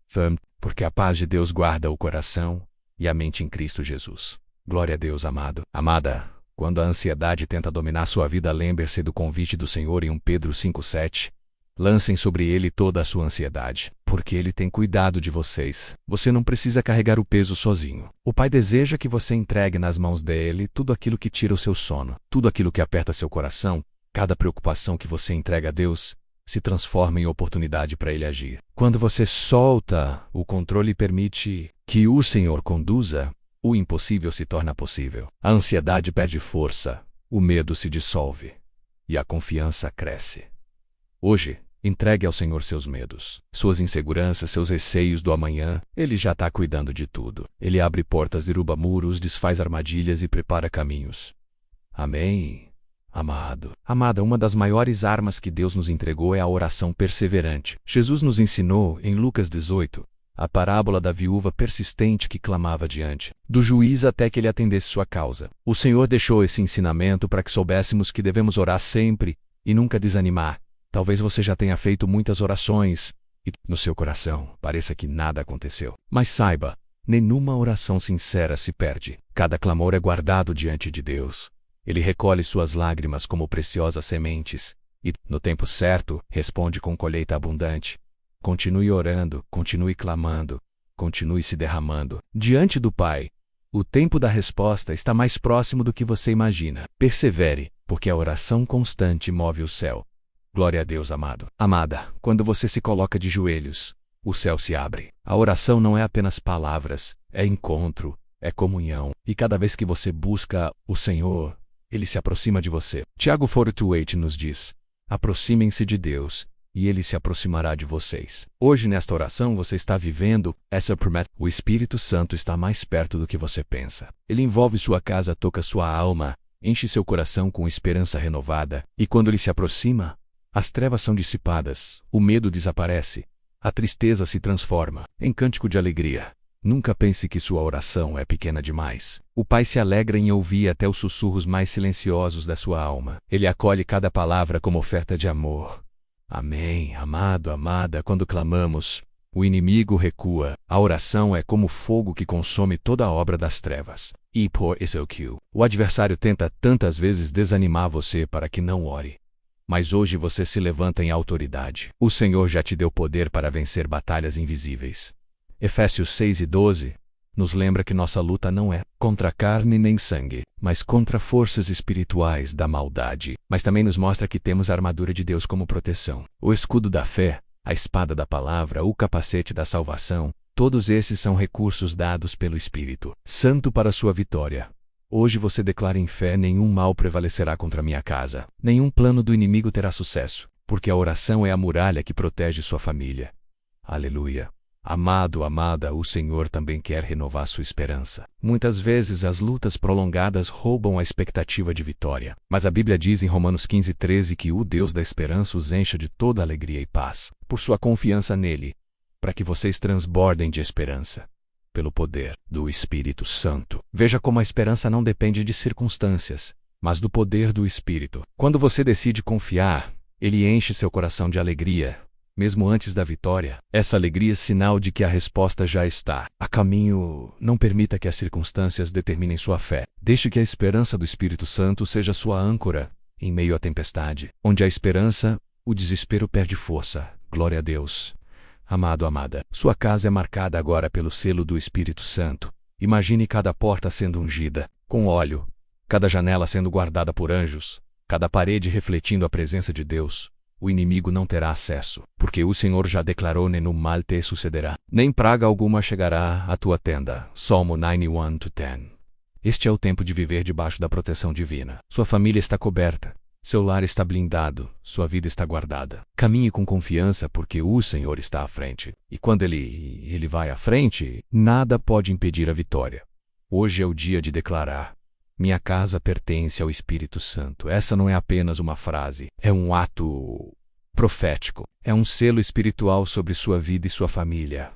Porque a paz de Deus guarda o coração e a mente em Cristo Jesus. Glória a Deus, amado. Amada, quando a ansiedade tenta dominar sua vida, lembre-se do convite do Senhor em 1 Pedro 5:7. Lancem sobre ele toda a sua ansiedade, porque ele tem cuidado de vocês. Você não precisa carregar o peso sozinho. O Pai deseja que você entregue nas mãos dele tudo aquilo que tira o seu sono, tudo aquilo que aperta seu coração. Cada preocupação que você entrega a Deus se transforma em oportunidade para ele agir. Quando você solta o controle e permite que o Senhor conduza, o impossível se torna possível. A ansiedade perde força, o medo se dissolve e a confiança cresce. Hoje, entregue ao Senhor seus medos, suas inseguranças, seus receios do amanhã. Ele já está cuidando de tudo. Ele abre portas, derruba muros, desfaz armadilhas e prepara caminhos. Amém. Amado, amada, uma das maiores armas que Deus nos entregou é a oração perseverante. Jesus nos ensinou, em Lucas 18, a parábola da viúva persistente que clamava diante do juiz até que ele atendesse sua causa. O Senhor deixou esse ensinamento para que soubéssemos que devemos orar sempre e nunca desanimar. Talvez você já tenha feito muitas orações e, no seu coração, pareça que nada aconteceu. Mas saiba, nenhuma oração sincera se perde. Cada clamor é guardado diante de Deus. Ele recolhe suas lágrimas como preciosas sementes e, no tempo certo, responde com colheita abundante. Continue orando, continue clamando, continue se derramando diante do Pai. O tempo da resposta está mais próximo do que você imagina. Persevere, porque a oração constante move o céu. Glória a Deus, amado. Amada, quando você se coloca de joelhos, o céu se abre. A oração não é apenas palavras, é encontro, é comunhão. E cada vez que você busca o Senhor, Ele se aproxima de você. Tiago 4:8 nos diz, aproximem-se de Deus, e ele se aproximará de vocês. Hoje, nesta oração, você está vivendo essa promessa. O Espírito Santo está mais perto do que você pensa. Ele envolve sua casa, toca sua alma, enche seu coração com esperança renovada, e quando ele se aproxima, as trevas são dissipadas, o medo desaparece, a tristeza se transforma em cântico de alegria. Nunca pense que sua oração é pequena demais. O Pai se alegra em ouvir até os sussurros mais silenciosos da sua alma. Ele acolhe cada palavra como oferta de amor. Amém, amado, amada, quando clamamos, o inimigo recua. A oração é como fogo que consome toda a obra das trevas. E por isso o adversário tenta tantas vezes desanimar você para que não ore. Mas hoje você se levanta em autoridade. O Senhor já te deu poder para vencer batalhas invisíveis. Efésios 6:12 nos lembra que nossa luta não é contra carne nem sangue, mas contra forças espirituais da maldade. Mas também nos mostra que temos a armadura de Deus como proteção. O escudo da fé, a espada da palavra, o capacete da salvação, todos esses são recursos dados pelo Espírito Santo para sua vitória. Hoje você declara em fé: nenhum mal prevalecerá contra minha casa, nenhum plano do inimigo terá sucesso, porque a oração é a muralha que protege sua família. Aleluia. Amado, amada, o Senhor também quer renovar sua esperança. Muitas vezes as lutas prolongadas roubam a expectativa de vitória. Mas a Bíblia diz em Romanos 15:13 que o Deus da esperança os encha de toda alegria e paz, por sua confiança nele, para que vocês transbordem de esperança, pelo poder do Espírito Santo. Veja como a esperança não depende de circunstâncias, mas do poder do Espírito. Quando você decide confiar, ele enche seu coração de alegria. Mesmo antes da vitória, essa alegria é sinal de que a resposta já está a caminho. Não permita que as circunstâncias determinem sua fé. Deixe que a esperança do Espírito Santo seja sua âncora em meio à tempestade. Onde há esperança, o desespero perde força. Glória a Deus. Amado, amada, sua casa é marcada agora pelo selo do Espírito Santo. Imagine cada porta sendo ungida com óleo, cada janela sendo guardada por anjos, cada parede refletindo a presença de Deus. O inimigo não terá acesso, porque o Senhor já declarou: nenhum mal te sucederá, nem praga alguma chegará à tua tenda. Salmo 91:10. Este é o tempo de viver debaixo da proteção divina. Sua família está coberta, seu lar está blindado, sua vida está guardada. Caminhe com confiança, porque o Senhor está à frente. E quando Ele vai à frente, nada pode impedir a vitória. Hoje é o dia de declarar: minha casa pertence ao Espírito Santo. Essa não é apenas uma frase, é um ato profético. É um selo espiritual sobre sua vida e sua família.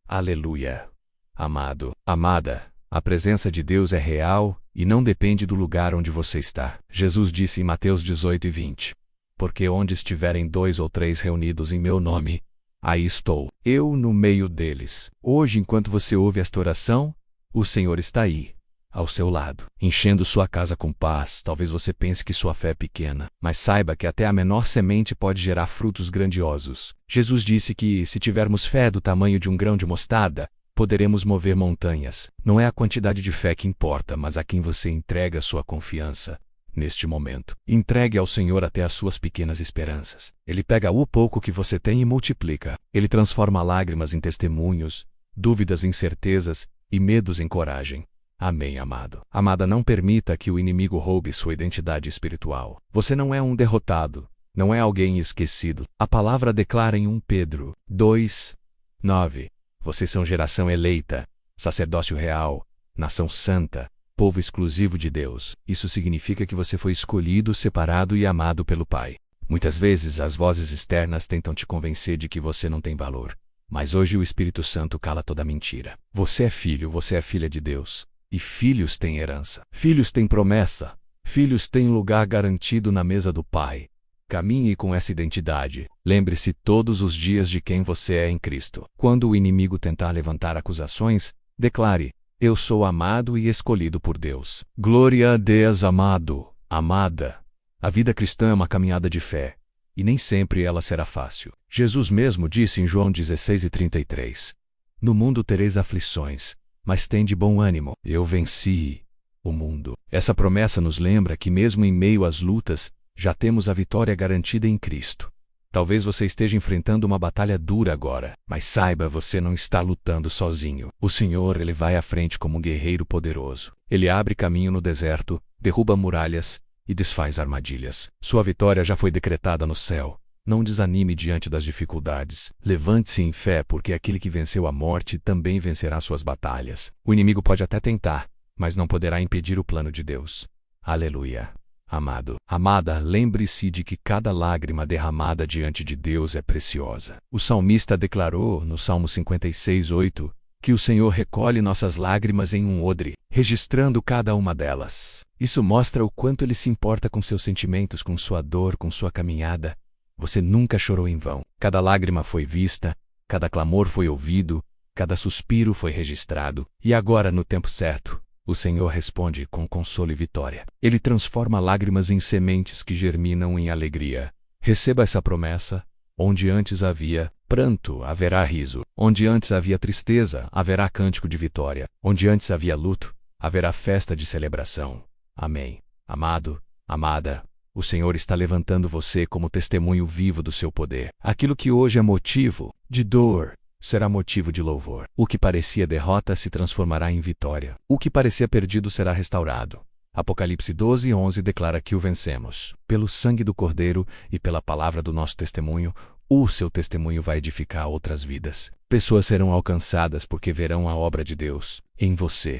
Aleluia. Amado, amada, a presença de Deus é real e não depende do lugar onde você está. Jesus disse em Mateus 18:20: porque onde estiverem 2 ou 3 reunidos em meu nome, aí estou, eu no meio deles. Hoje, enquanto você ouve esta oração, o Senhor está aí, ao seu lado, enchendo sua casa com paz. Talvez você pense que sua fé é pequena, mas saiba que até a menor semente pode gerar frutos grandiosos. Jesus disse que, se tivermos fé do tamanho de um grão de mostarda, poderemos mover montanhas. Não é a quantidade de fé que importa, mas a quem você entrega sua confiança. Neste momento, entregue ao Senhor até as suas pequenas esperanças. Ele pega o pouco que você tem e multiplica. Ele transforma lágrimas em testemunhos, dúvidas em certezas e medos em coragem. Amém, amado. Amada, não permita que o inimigo roube sua identidade espiritual. Você não é um derrotado, não é alguém esquecido. A palavra declara em 1 Pedro 2:9: vocês são geração eleita, sacerdócio real, nação santa, povo exclusivo de Deus. Isso significa que você foi escolhido, separado e amado pelo Pai. Muitas vezes as vozes externas tentam te convencer de que você não tem valor. Mas hoje o Espírito Santo cala toda mentira. Você é filho, você é filha de Deus. E filhos têm herança. Filhos têm promessa. Filhos têm lugar garantido na mesa do Pai. Caminhe com essa identidade. Lembre-se todos os dias de quem você é em Cristo. Quando o inimigo tentar levantar acusações, declare: eu sou amado e escolhido por Deus. Glória a Deus, amado, amada. A vida cristã é uma caminhada de fé, e nem sempre ela será fácil. Jesus mesmo disse em João 16:33: no mundo tereis aflições, mas tende bom ânimo, eu venci o mundo. Essa promessa nos lembra que mesmo em meio às lutas, já temos a vitória garantida em Cristo. Talvez você esteja enfrentando uma batalha dura agora, mas saiba, você não está lutando sozinho. O Senhor, Ele vai à frente como um guerreiro poderoso. Ele abre caminho no deserto, derruba muralhas e desfaz armadilhas. Sua vitória já foi decretada no céu, Não desanime diante das dificuldades. Levante-se em fé, porque aquele que venceu a morte também vencerá suas batalhas. O inimigo pode até tentar, mas não poderá impedir o plano de Deus. Aleluia. Amado, amada, lembre-se de que cada lágrima derramada diante de Deus é preciosa. O salmista declarou, no Salmo 56:8, que o Senhor recolhe nossas lágrimas em um odre, registrando cada uma delas. Isso mostra o quanto Ele se importa com seus sentimentos, com sua dor, com sua caminhada. Você nunca chorou em vão. Cada lágrima foi vista, cada clamor foi ouvido, cada suspiro foi registrado. E agora, no tempo certo, o Senhor responde com consolo e vitória. Ele transforma lágrimas em sementes que germinam em alegria. Receba essa promessa. Onde antes havia pranto, haverá riso. Onde antes havia tristeza, haverá cântico de vitória. Onde antes havia luto, haverá festa de celebração. Amém. Amado, amada, o Senhor está levantando você como testemunho vivo do seu poder. Aquilo que hoje é motivo de dor será motivo de louvor. O que parecia derrota se transformará em vitória. O que parecia perdido será restaurado. Apocalipse 12:11 declara que o vencemos. Pelo sangue do Cordeiro e pela palavra do nosso testemunho, o seu testemunho vai edificar outras vidas. Pessoas serão alcançadas porque verão a obra de Deus em você.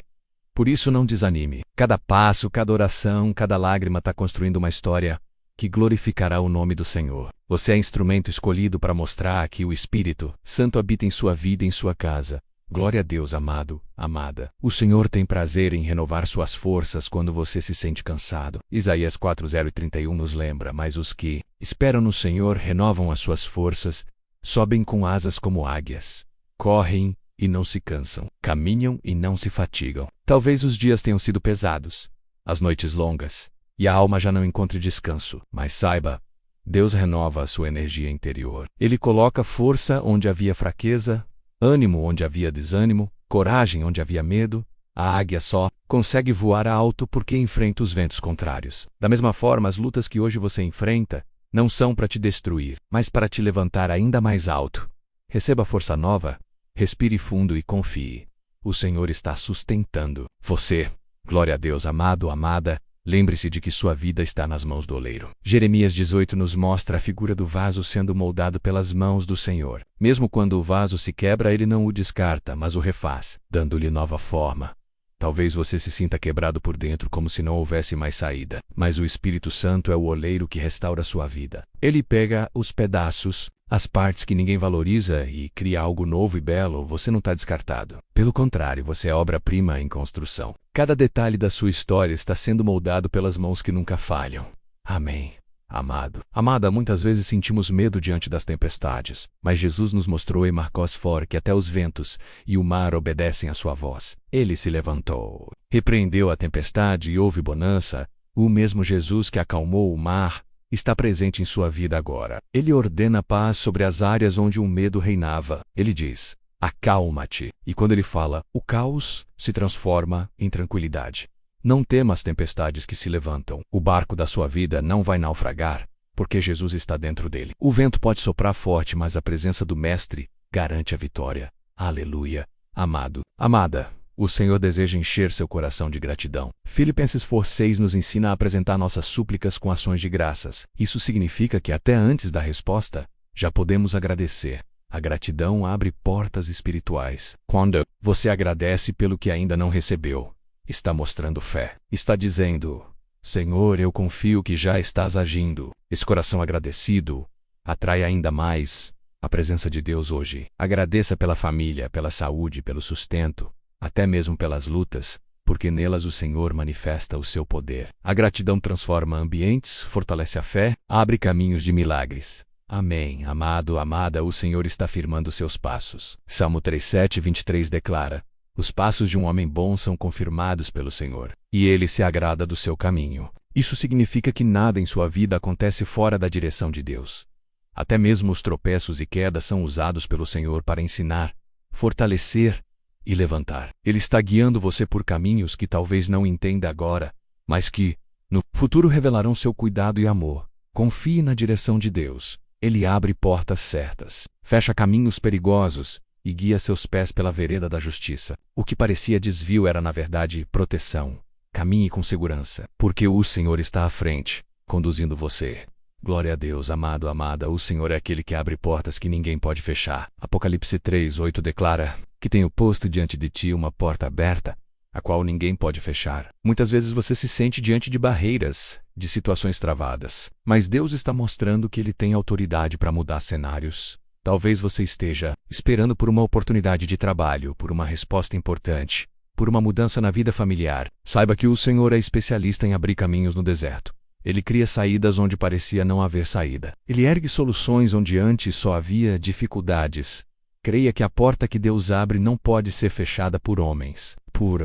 Por isso não desanime. Cada passo, cada oração, cada lágrima está construindo uma história que glorificará o nome do Senhor. Você é instrumento escolhido para mostrar que o Espírito Santo habita em sua vida e em sua casa. Glória a Deus, amado, amada. O Senhor tem prazer em renovar suas forças quando você se sente cansado. Isaías 4:0-31 nos lembra, mas os que esperam no Senhor renovam as suas forças, sobem com asas como águias, correm e não se cansam, caminham e não se fatigam. Talvez os dias tenham sido pesados, as noites longas, e a alma já não encontre descanso, mas saiba, Deus renova a sua energia interior. Ele coloca força onde havia fraqueza, ânimo onde havia desânimo, coragem onde havia medo. A águia só consegue voar alto porque enfrenta os ventos contrários. Da mesma forma, as lutas que hoje você enfrenta não são para te destruir, mas para te levantar ainda mais alto. Receba força nova, respire fundo e confie. O Senhor está sustentando você. Glória a Deus, amado, amada. Lembre-se de que sua vida está nas mãos do oleiro. Jeremias 18 nos mostra a figura do vaso sendo moldado pelas mãos do Senhor. Mesmo quando o vaso se quebra, ele não o descarta, mas o refaz, dando-lhe nova forma. Talvez você se sinta quebrado por dentro como se não houvesse mais saída, mas o Espírito Santo é o oleiro que restaura sua vida. Ele pega os pedaços, as partes que ninguém valoriza e cria algo novo e belo. Você não está descartado. Pelo contrário, você é obra-prima em construção. Cada detalhe da sua história está sendo moldado pelas mãos que nunca falham. Amém. Amado, amada, muitas vezes sentimos medo diante das tempestades, mas Jesus nos mostrou em Marcos 4 que até os ventos e o mar obedecem à sua voz. Ele se levantou, repreendeu a tempestade e houve bonança. O mesmo Jesus que acalmou o mar está presente em sua vida agora. Ele ordena paz sobre as áreas onde o medo reinava. Ele diz: acalma-te. E quando ele fala, o caos se transforma em tranquilidade. Não tema as tempestades que se levantam. O barco da sua vida não vai naufragar, porque Jesus está dentro dele. O vento pode soprar forte, mas a presença do Mestre garante a vitória. Aleluia. Amado, amada, o Senhor deseja encher seu coração de gratidão. Filipenses 4:6 nos ensina a apresentar nossas súplicas com ações de graças. Isso significa que até antes da resposta, já podemos agradecer. A gratidão abre portas espirituais. Quando você agradece pelo que ainda não recebeu, está mostrando fé. Está dizendo: Senhor, eu confio que já estás agindo. Esse coração agradecido atrai ainda mais a presença de Deus hoje. Agradeça pela família, pela saúde, pelo sustento, até mesmo pelas lutas, porque nelas o Senhor manifesta o seu poder. A gratidão transforma ambientes, fortalece a fé, abre caminhos de milagres. Amém. Amado, amada, o Senhor está firmando seus passos. Salmo 3:7-23 declara: os passos de um homem bom são confirmados pelo Senhor, e ele se agrada do seu caminho. Isso significa que nada em sua vida acontece fora da direção de Deus. Até mesmo os tropeços e quedas são usados pelo Senhor para ensinar, fortalecer e levantar. Ele está guiando você por caminhos que talvez não entenda agora, mas que, no futuro, revelarão seu cuidado e amor. Confie na direção de Deus. Ele abre portas certas, fecha caminhos perigosos e guia seus pés pela vereda da justiça. O que parecia desvio era, na verdade, proteção. Caminhe com segurança, porque o Senhor está à frente, conduzindo você. Glória a Deus, amado, amada, o Senhor é aquele que abre portas que ninguém pode fechar. Apocalipse 3:8 declara que tenho posto diante de ti uma porta aberta, a qual ninguém pode fechar. Muitas vezes você se sente diante de barreiras, de situações travadas, mas Deus está mostrando que Ele tem autoridade para mudar cenários. Talvez você esteja esperando por uma oportunidade de trabalho, por uma resposta importante, por uma mudança na vida familiar. Saiba que o Senhor é especialista em abrir caminhos no deserto. Ele cria saídas onde parecia não haver saída. Ele ergue soluções onde antes só havia dificuldades. Creia que a porta que Deus abre não pode ser fechada por homens, por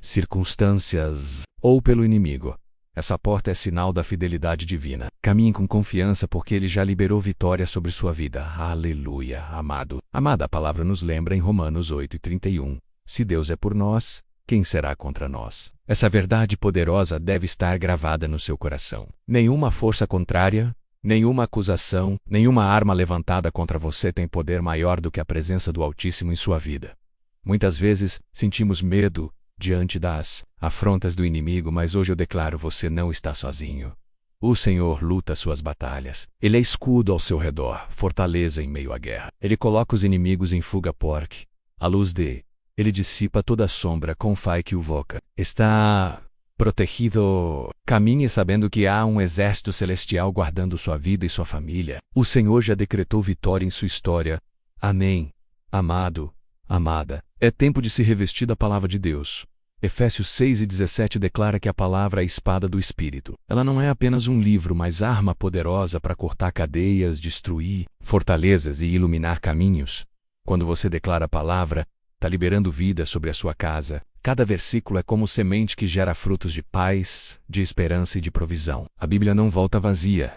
circunstâncias ou pelo inimigo. Essa porta é sinal da fidelidade divina. Caminhe com confiança porque Ele já liberou vitória sobre sua vida. Aleluia, amado. Amada, a palavra nos lembra em Romanos 8:31. Se Deus é por nós, quem será contra nós? Essa verdade poderosa deve estar gravada no seu coração. Nenhuma força contrária, nenhuma acusação, nenhuma arma levantada contra você tem poder maior do que a presença do Altíssimo em sua vida. Muitas vezes, sentimos medo diante das afrontas do inimigo, mas hoje eu declaro: você não está sozinho. O Senhor luta suas batalhas. Ele é escudo ao seu redor, fortaleza em meio à guerra. Ele coloca os inimigos em fuga porque a luz de Ele dissipa toda a sombra com fé que o voca. Está protegido. Caminhe sabendo que há um exército celestial guardando sua vida e sua família. O Senhor já decretou vitória em sua história. Amém. Amado, amada, é tempo de se revestir da palavra de Deus. Efésios 6:17 declara que a palavra é a espada do Espírito. Ela não é apenas um livro, mas arma poderosa para cortar cadeias, destruir fortalezas e iluminar caminhos. Quando você declara a palavra, está liberando vida sobre a sua casa. Cada versículo é como semente que gera frutos de paz, de esperança e de provisão. A Bíblia não volta vazia.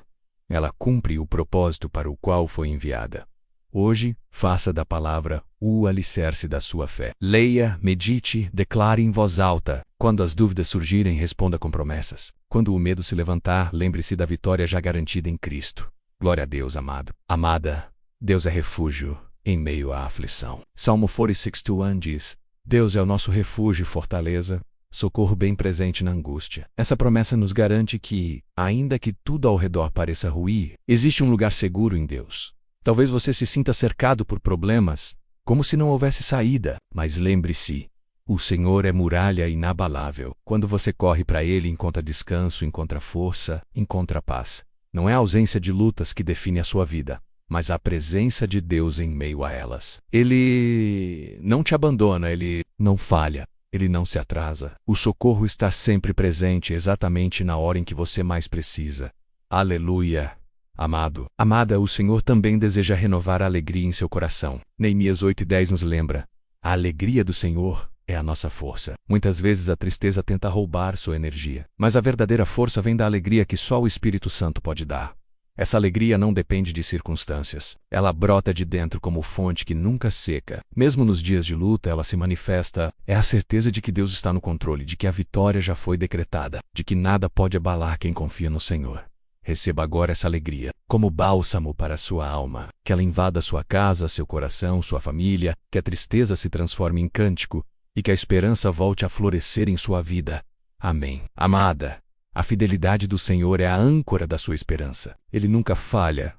Ela cumpre o propósito para o qual foi enviada. Hoje, faça da palavra o alicerce da sua fé. Leia, medite, declare em voz alta. Quando as dúvidas surgirem, responda com promessas. Quando o medo se levantar, lembre-se da vitória já garantida em Cristo. Glória a Deus, amado. Amada, Deus é refúgio em meio à aflição. Salmo 46:1 diz: Deus é o nosso refúgio e fortaleza, socorro bem presente na angústia. Essa promessa nos garante que, ainda que tudo ao redor pareça ruir, existe um lugar seguro em Deus. Talvez você se sinta cercado por problemas, como se não houvesse saída, mas lembre-se, o Senhor é muralha inabalável. Quando você corre para Ele, encontra descanso, encontra força, encontra paz. Não é a ausência de lutas que define a sua vida, mas a presença de Deus em meio a elas. Ele não te abandona, Ele não falha, Ele não se atrasa. O socorro está sempre presente exatamente na hora em que você mais precisa. Aleluia! Amado, amada, o Senhor também deseja renovar a alegria em seu coração. Neemias 8:10 nos lembra: a alegria do Senhor é a nossa força. Muitas vezes a tristeza tenta roubar sua energia, mas a verdadeira força vem da alegria que só o Espírito Santo pode dar. Essa alegria não depende de circunstâncias. Ela brota de dentro como fonte que nunca seca. Mesmo nos dias de luta, ela se manifesta. É a certeza de que Deus está no controle, de que a vitória já foi decretada, de que nada pode abalar quem confia no Senhor. Receba agora essa alegria, como bálsamo para a sua alma. Que ela invada sua casa, seu coração, sua família, que a tristeza se transforme em cântico e que a esperança volte a florescer em sua vida. Amém. Amada, a fidelidade do Senhor é a âncora da sua esperança. Ele nunca falha,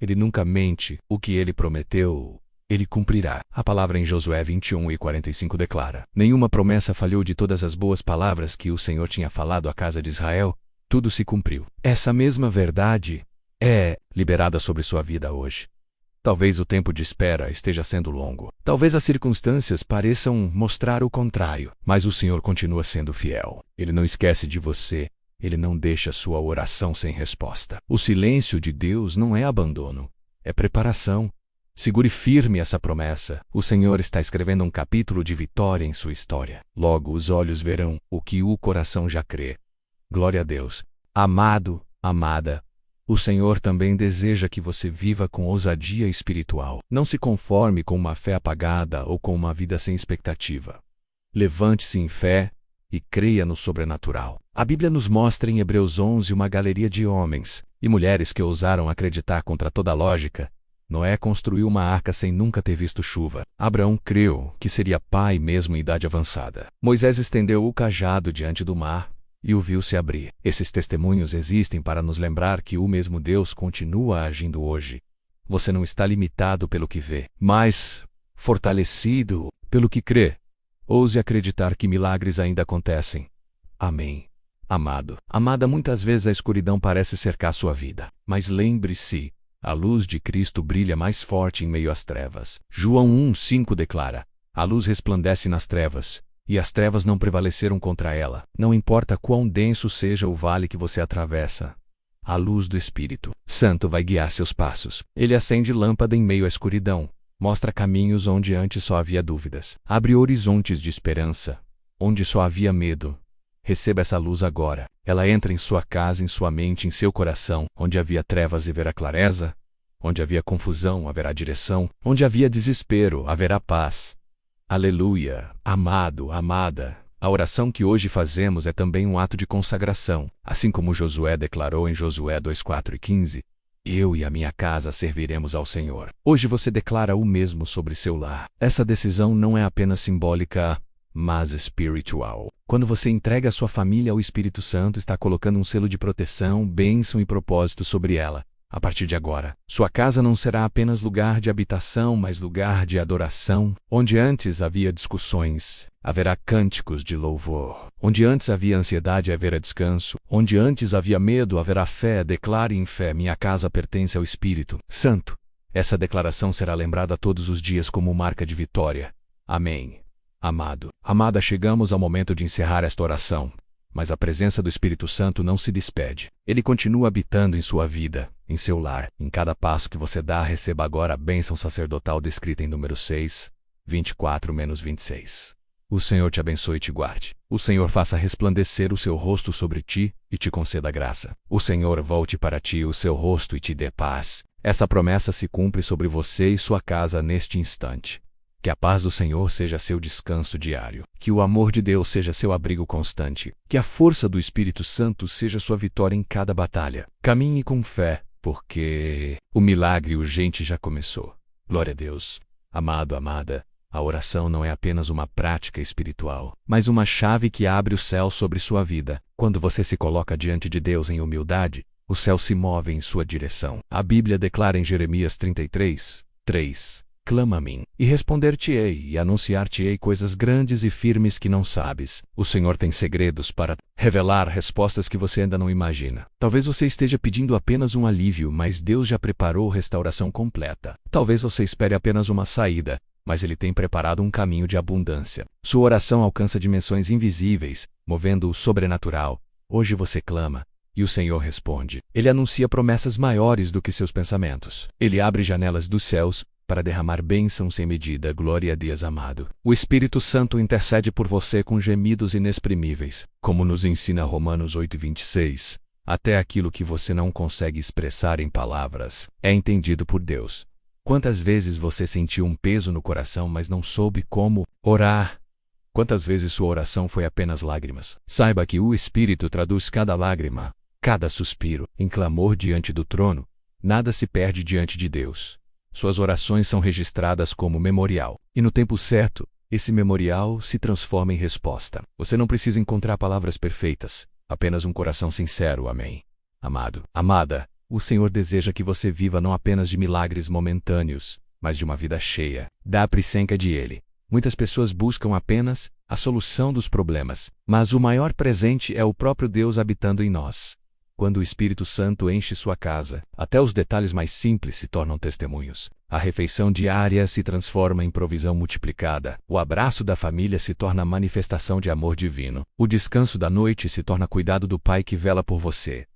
Ele nunca mente. O que Ele prometeu, Ele cumprirá. A palavra em Josué 21:45 declara: nenhuma promessa falhou de todas as boas palavras que o Senhor tinha falado à casa de Israel. Tudo se cumpriu. Essa mesma verdade é liberada sobre sua vida hoje. Talvez o tempo de espera esteja sendo longo. Talvez as circunstâncias pareçam mostrar o contrário. Mas o Senhor continua sendo fiel. Ele não esquece de você. Ele não deixa sua oração sem resposta. O silêncio de Deus não é abandono. É preparação. Segure firme essa promessa. O Senhor está escrevendo um capítulo de vitória em sua história. Logo os olhos verão o que o coração já crê. Glória a Deus. Amado, amada, o Senhor também deseja que você viva com ousadia espiritual. Não se conforme com uma fé apagada ou com uma vida sem expectativa. Levante-se em fé e creia no sobrenatural. A Bíblia nos mostra em Hebreus 11 uma galeria de homens e mulheres que ousaram acreditar contra toda lógica. Noé construiu uma arca sem nunca ter visto chuva. Abraão creu que seria pai mesmo em idade avançada. Moisés estendeu o cajado diante do mar e o viu se abrir. Esses testemunhos existem para nos lembrar que o mesmo Deus continua agindo hoje. Você não está limitado pelo que vê, mas fortalecido pelo que crê. Ouse acreditar que milagres ainda acontecem. Amém. Amado, amada, muitas vezes a escuridão parece cercar sua vida, mas lembre-se, a luz de Cristo brilha mais forte em meio às trevas. João 1:5 declara: a luz resplandece nas trevas, e as trevas não prevaleceram contra ela. Não importa quão denso seja o vale que você atravessa, a luz do Espírito Santo vai guiar seus passos. Ele acende lâmpada em meio à escuridão, mostra caminhos onde antes só havia dúvidas, abre horizontes de esperança, onde só havia medo. Receba essa luz agora. Ela entra em sua casa, em sua mente, em seu coração. Onde havia trevas, haverá clareza. Onde havia confusão, haverá direção. Onde havia desespero, haverá paz. Aleluia! Amado, amada, a oração que hoje fazemos é também um ato de consagração. Assim como Josué declarou em Josué 2:4-15, eu e a minha casa serviremos ao Senhor. Hoje você declara o mesmo sobre seu lar. Essa decisão não é apenas simbólica, mas espiritual. Quando você entrega a sua família ao Espírito Santo, está colocando um selo de proteção, bênção e propósito sobre ela. A partir de agora, sua casa não será apenas lugar de habitação, mas lugar de adoração. Onde antes havia discussões, haverá cânticos de louvor. Onde antes havia ansiedade, haverá descanso. Onde antes havia medo, haverá fé. Declare em fé: minha casa pertence ao Espírito Santo. Essa declaração será lembrada todos os dias como marca de vitória. Amém. Amado, amada, chegamos ao momento de encerrar esta oração. Mas a presença do Espírito Santo não se despede. Ele continua habitando em sua vida, em seu lar. Em cada passo que você dá, receba agora a bênção sacerdotal descrita em Números 6, 24-26. O Senhor te abençoe e te guarde. O Senhor faça resplandecer o seu rosto sobre ti e te conceda graça. O Senhor volte para ti o seu rosto e te dê paz. Essa promessa se cumpre sobre você e sua casa neste instante. Que a paz do Senhor seja seu descanso diário. Que o amor de Deus seja seu abrigo constante. Que a força do Espírito Santo seja sua vitória em cada batalha. Caminhe com fé, porque o milagre urgente já começou. Glória a Deus. Amado, amada, a oração não é apenas uma prática espiritual, mas uma chave que abre o céu sobre sua vida. Quando você se coloca diante de Deus em humildade, o céu se move em sua direção. A Bíblia declara em Jeremias 33:3: clama a mim, e responder-te-ei, e anunciar-te-ei coisas grandes e firmes que não sabes. O Senhor tem segredos para revelar respostas que você ainda não imagina. Talvez você esteja pedindo apenas um alívio, mas Deus já preparou restauração completa. Talvez você espere apenas uma saída, mas Ele tem preparado um caminho de abundância. Sua oração alcança dimensões invisíveis, movendo o sobrenatural. Hoje você clama, e o Senhor responde. Ele anuncia promessas maiores do que seus pensamentos. Ele abre janelas dos céus para derramar bênção sem medida. Glória a Deus, amado. O Espírito Santo intercede por você com gemidos inexprimíveis, como nos ensina Romanos 8:26. Até aquilo que você não consegue expressar em palavras é entendido por Deus. Quantas vezes você sentiu um peso no coração, mas não soube como orar? Quantas vezes sua oração foi apenas lágrimas? Saiba que o Espírito traduz cada lágrima, cada suspiro, em clamor diante do trono. Nada se perde diante de Deus. Suas orações são registradas como memorial, e no tempo certo, esse memorial se transforma em resposta. Você não precisa encontrar palavras perfeitas, apenas um coração sincero. Amém. Amado, amada, o Senhor deseja que você viva não apenas de milagres momentâneos, mas de uma vida cheia da presença de Ele. Muitas pessoas buscam apenas a solução dos problemas, mas o maior presente é o próprio Deus habitando em nós. Quando o Espírito Santo enche sua casa, até os detalhes mais simples se tornam testemunhos. A refeição diária se transforma em provisão multiplicada. O abraço da família se torna manifestação de amor divino. O descanso da noite se torna cuidado do Pai que vela por você.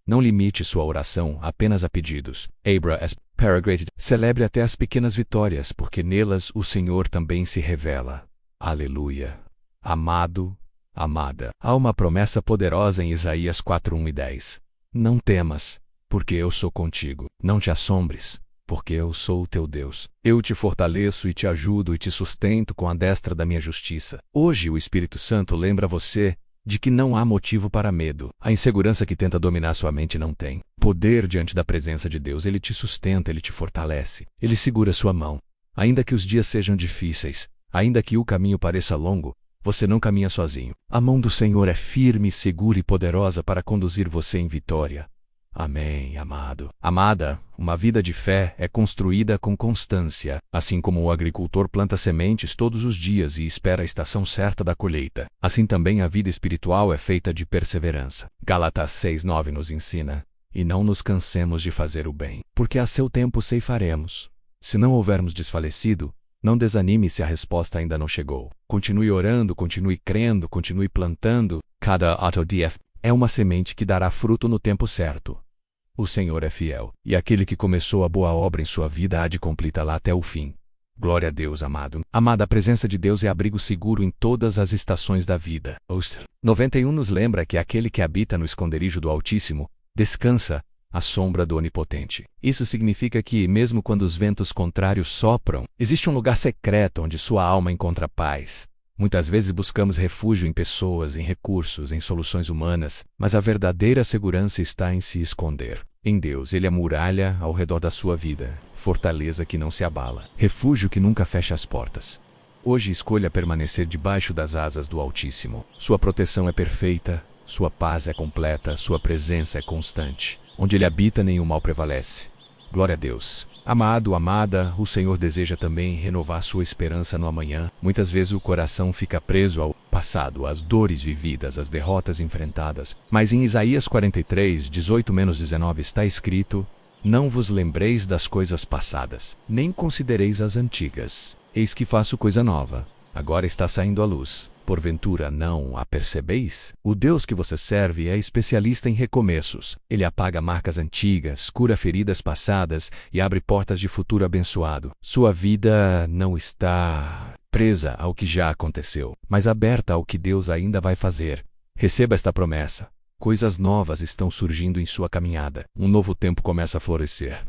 Não limite sua oração apenas a pedidos. Abra as Paragrated. Celebre até as pequenas vitórias, porque nelas o Senhor também se revela. Aleluia. Amado, amada, há uma promessa poderosa em Isaías 4:1-10. Não temas, porque eu sou contigo. Não te assombres, porque eu sou o teu Deus. Eu te fortaleço e te ajudo e te sustento com a destra da minha justiça. Hoje o Espírito Santo lembra você de que não há motivo para medo. A insegurança que tenta dominar sua mente não tem poder diante da presença de Deus. Ele te sustenta, Ele te fortalece. Ele segura sua mão. Ainda que os dias sejam difíceis, ainda que o caminho pareça longo, Você não caminha sozinho. A mão do Senhor é firme, segura e poderosa para conduzir você em vitória. Amém, amado. Amada, uma vida de fé é construída com constância, assim como o agricultor planta sementes todos os dias e espera a estação certa da colheita. Assim também a vida espiritual é feita de perseverança. Gálatas 6:9 nos ensina: e não nos cansemos de fazer o bem, porque a seu tempo ceifaremos. Se não houvermos desfalecido, não desanime se a resposta ainda não chegou. Continue orando, continue crendo, continue plantando. Cada AutoDF é uma semente que dará fruto no tempo certo. O Senhor é fiel, e aquele que começou a boa obra em sua vida há de completá-la até o fim. Glória a Deus, amado. Amada, a presença de Deus é abrigo seguro em todas as estações da vida. 91 nos lembra que aquele que habita no esconderijo do Altíssimo descansa à sombra do Onipotente. Isso significa que, mesmo quando os ventos contrários sopram, existe um lugar secreto onde sua alma encontra paz. Muitas vezes buscamos refúgio em pessoas, em recursos, em soluções humanas, mas a verdadeira segurança está em se esconder. Em Deus, Ele é muralha ao redor da sua vida, fortaleza que não se abala, refúgio que nunca fecha as portas. Hoje escolha permanecer debaixo das asas do Altíssimo. Sua proteção é perfeita, sua paz é completa, sua presença é constante. Onde Ele habita, nenhum mal prevalece. Glória a Deus. Amado, amada, o Senhor deseja também renovar sua esperança no amanhã. Muitas vezes o coração fica preso ao passado, às dores vividas, às derrotas enfrentadas. Mas em Isaías 43, 18-19 está escrito: não vos lembreis das coisas passadas, nem considereis as antigas. Eis que faço coisa nova. Agora está saindo à luz. Porventura não a percebeis? O Deus que você serve é especialista em recomeços. Ele apaga marcas antigas, cura feridas passadas e abre portas de futuro abençoado. Sua vida não está presa ao que já aconteceu, mas aberta ao que Deus ainda vai fazer. Receba esta promessa. Coisas novas estão surgindo em sua caminhada. Um novo tempo começa a florescer.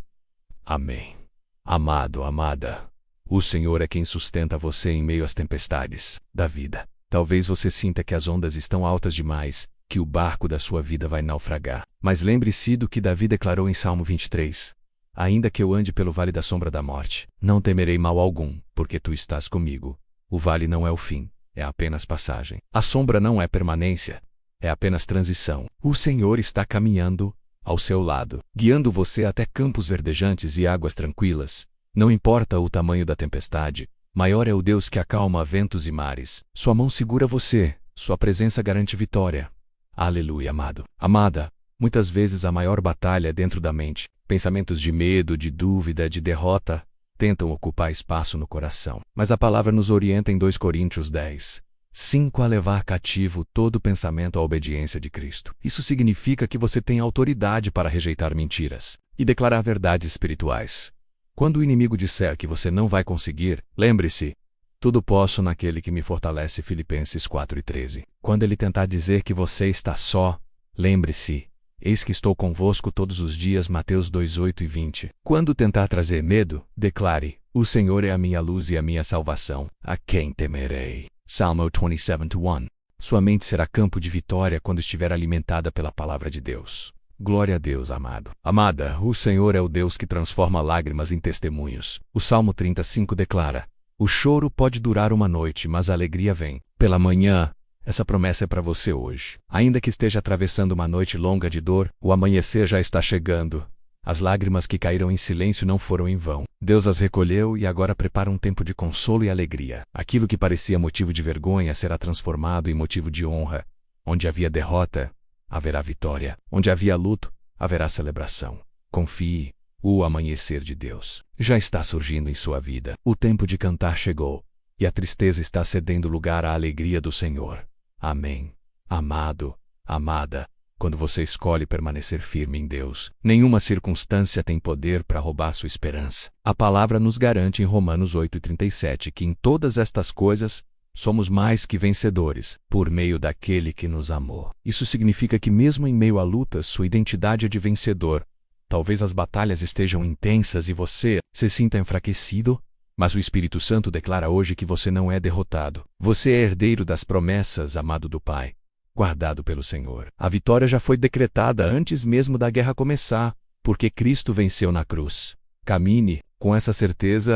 Amém. Amado, amada, o Senhor é quem sustenta você em meio às tempestades da vida. Talvez você sinta que as ondas estão altas demais, que o barco da sua vida vai naufragar. Mas lembre-se do que Davi declarou em Salmo 23. Ainda que eu ande pelo vale da sombra da morte, não temerei mal algum, porque tu estás comigo. O vale não é o fim, é apenas passagem. A sombra não é permanência, é apenas transição. O Senhor está caminhando ao seu lado, guiando você até campos verdejantes e águas tranquilas. Não importa o tamanho da tempestade, maior é o Deus que acalma ventos e mares. Sua mão segura você, sua presença garante vitória. Aleluia, amado. Amada, muitas vezes a maior batalha é dentro da mente. Pensamentos de medo, de dúvida, de derrota tentam ocupar espaço no coração. Mas a palavra nos orienta em 2 Coríntios 10:5 a levar cativo todo pensamento à obediência de Cristo. Isso significa que você tem autoridade para rejeitar mentiras e declarar verdades espirituais. Quando o inimigo disser que você não vai conseguir, lembre-se: tudo posso naquele que me fortalece. Filipenses 4:13. Quando ele tentar dizer que você está só, lembre-se: eis que estou convosco todos os dias. Mateus 2:8-20. Quando tentar trazer medo, declare: o Senhor é a minha luz e a minha salvação. A quem temerei? Salmo 27:1. Sua mente será campo de vitória quando estiver alimentada pela palavra de Deus. Glória a Deus, amado. Amada, o Senhor é o Deus que transforma lágrimas em testemunhos. O Salmo 35 declara: o choro pode durar uma noite, mas a alegria vem pela manhã. Essa promessa é para você hoje. Ainda que esteja atravessando uma noite longa de dor, o amanhecer já está chegando. As lágrimas que caíram em silêncio não foram em vão. Deus as recolheu e agora prepara um tempo de consolo e alegria. Aquilo que parecia motivo de vergonha será transformado em motivo de honra. Onde havia derrota, haverá vitória. Onde havia luto, haverá celebração. Confie, o amanhecer de Deus já está surgindo em sua vida. O tempo de cantar chegou, e a tristeza está cedendo lugar à alegria do Senhor. Amém. Amado, amada, quando você escolhe permanecer firme em Deus, nenhuma circunstância tem poder para roubar sua esperança. A palavra nos garante em Romanos 8:37 que em todas estas coisas somos mais que vencedores, por meio daquele que nos amou. Isso significa que mesmo em meio a lutas, sua identidade é de vencedor. Talvez as batalhas estejam intensas e você se sinta enfraquecido, mas o Espírito Santo declara hoje que você não é derrotado. Você é herdeiro das promessas, amado do Pai, guardado pelo Senhor. A vitória já foi decretada antes mesmo da guerra começar, porque Cristo venceu na cruz. Caminhe com essa certeza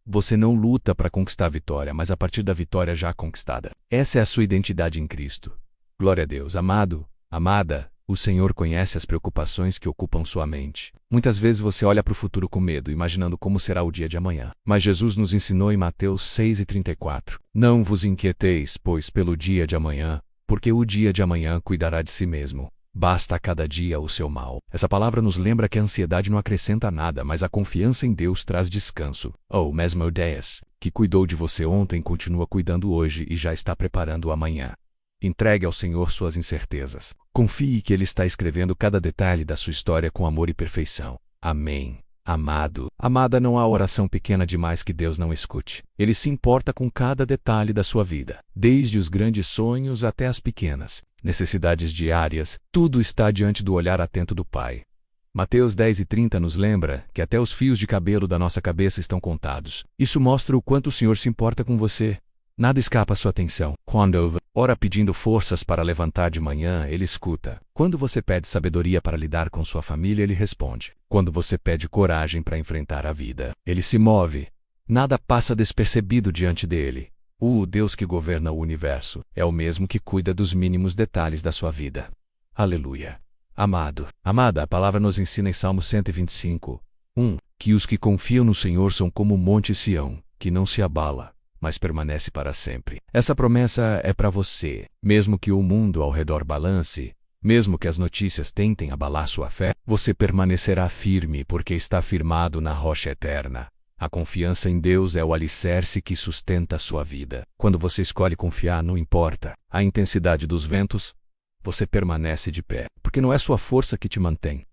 Você não luta para conquistar a vitória, mas a partir da vitória já conquistada. Essa é a sua identidade em Cristo. Glória a Deus. Amado, amada, o Senhor conhece as preocupações que ocupam sua mente. Muitas vezes você olha para o futuro com medo, imaginando como será o dia de amanhã. Mas Jesus nos ensinou em Mateus 6:34. Não vos inquieteis, pois, pelo dia de amanhã, porque o dia de amanhã cuidará de si mesmo. Basta a cada dia o seu mal. Essa palavra nos lembra que a ansiedade não acrescenta nada, mas a confiança em Deus traz descanso. O mesmo Deus, que cuidou de você ontem, continua cuidando hoje e já está preparando o amanhã. Entregue ao Senhor suas incertezas. Confie que Ele está escrevendo cada detalhe da sua história com amor e perfeição. Amém. Amado, amada, não há oração pequena demais que Deus não escute. Ele se importa com cada detalhe da sua vida, desde os grandes sonhos até as pequenas necessidades diárias. Tudo está diante do olhar atento do Pai. Mateus 10:30 nos lembra que até os fios de cabelo da nossa cabeça estão contados. Isso mostra o quanto o Senhor se importa com você. Nada escapa à sua atenção. Quando ora pedindo forças para levantar de manhã, Ele escuta. Quando você pede sabedoria para lidar com sua família, Ele responde. Quando você pede coragem para enfrentar a vida, Ele se move. Nada passa despercebido diante dele. O Deus que governa o universo é o mesmo que cuida dos mínimos detalhes da sua vida. Aleluia. Amado, amada, a palavra nos ensina em Salmo 125:1 que os que confiam no Senhor são como o monte Sião, que não se abala, mas permanece para sempre. Essa promessa é para você. Mesmo que o mundo ao redor balance, mesmo que as notícias tentem abalar sua fé, você permanecerá firme porque está firmado na rocha eterna. A confiança em Deus é o alicerce que sustenta a sua vida. Quando você escolhe confiar, não importa a intensidade dos ventos, você permanece de pé, porque não é sua força que te mantém,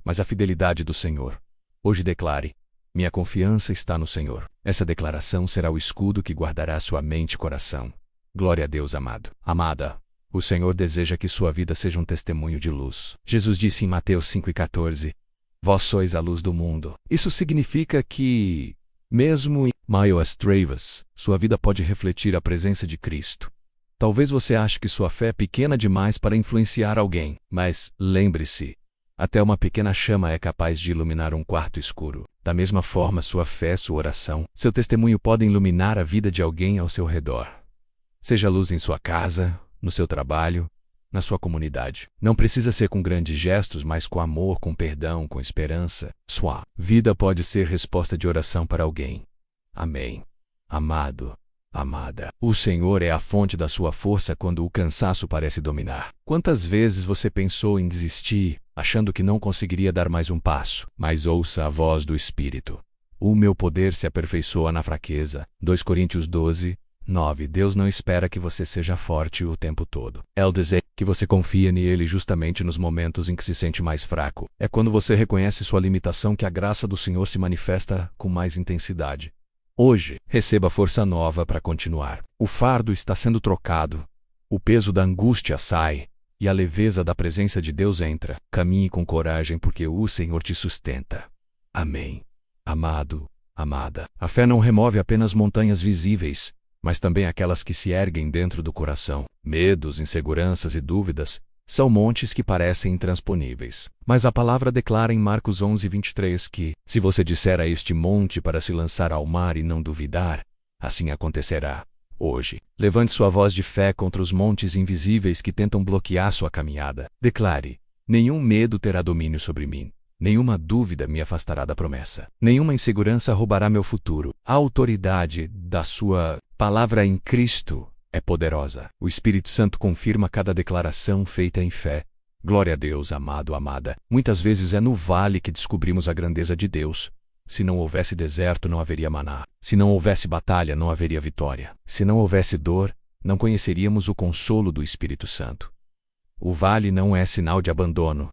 mas a fidelidade do Senhor. Hoje declare: minha confiança está no Senhor. Essa declaração será o escudo que guardará sua mente e coração. Glória a Deus, amado. Amada, o Senhor deseja que sua vida seja um testemunho de luz. Jesus disse em Mateus 5:14, vós sois a luz do mundo. Isso significa que, mesmo em meio às trevas, sua vida pode refletir a presença de Cristo. Talvez você ache que sua fé é pequena demais para influenciar alguém, mas lembre-se, até uma pequena chama é capaz de iluminar um quarto escuro. Da mesma forma, sua fé, sua oração, seu testemunho podem iluminar a vida de alguém ao seu redor. Seja luz em sua casa, no seu trabalho, na sua comunidade. Não precisa ser com grandes gestos, mas com amor, com perdão, com esperança. Sua vida pode ser resposta de oração para alguém. Amém. Amado, amada, o Senhor é a fonte da sua força quando o cansaço parece dominar. Quantas vezes você pensou em desistir, achando que não conseguiria dar mais um passo? Mas ouça a voz do Espírito. O meu poder se aperfeiçoa na fraqueza. 2 Coríntios 12:9. Deus não espera que você seja forte o tempo todo. Ele deseja que você confie nele justamente nos momentos em que se sente mais fraco. É quando você reconhece sua limitação que a graça do Senhor se manifesta com mais intensidade. Hoje, receba força nova para continuar. O fardo está sendo trocado. O peso da angústia sai. E a leveza da presença de Deus entra. Caminhe com coragem porque o Senhor te sustenta. Amém. Amado, amada, a fé não remove apenas montanhas visíveis, mas também aquelas que se erguem dentro do coração. Medos, inseguranças e dúvidas são montes que parecem intransponíveis. Mas a palavra declara em Marcos 11:23 que, se você disser a este monte para se lançar ao mar e não duvidar, assim acontecerá. Hoje, levante sua voz de fé contra os montes invisíveis que tentam bloquear sua caminhada. Declare: nenhum medo terá domínio sobre mim. Nenhuma dúvida me afastará da promessa. Nenhuma insegurança roubará meu futuro. A autoridade da sua palavra em Cristo é poderosa. O Espírito Santo confirma cada declaração feita em fé. Glória a Deus, amado, amada. Muitas vezes é no vale que descobrimos a grandeza de Deus. Se não houvesse deserto, não haveria maná. Se não houvesse batalha, não haveria vitória. Se não houvesse dor, não conheceríamos o consolo do Espírito Santo. O vale não é sinal de abandono,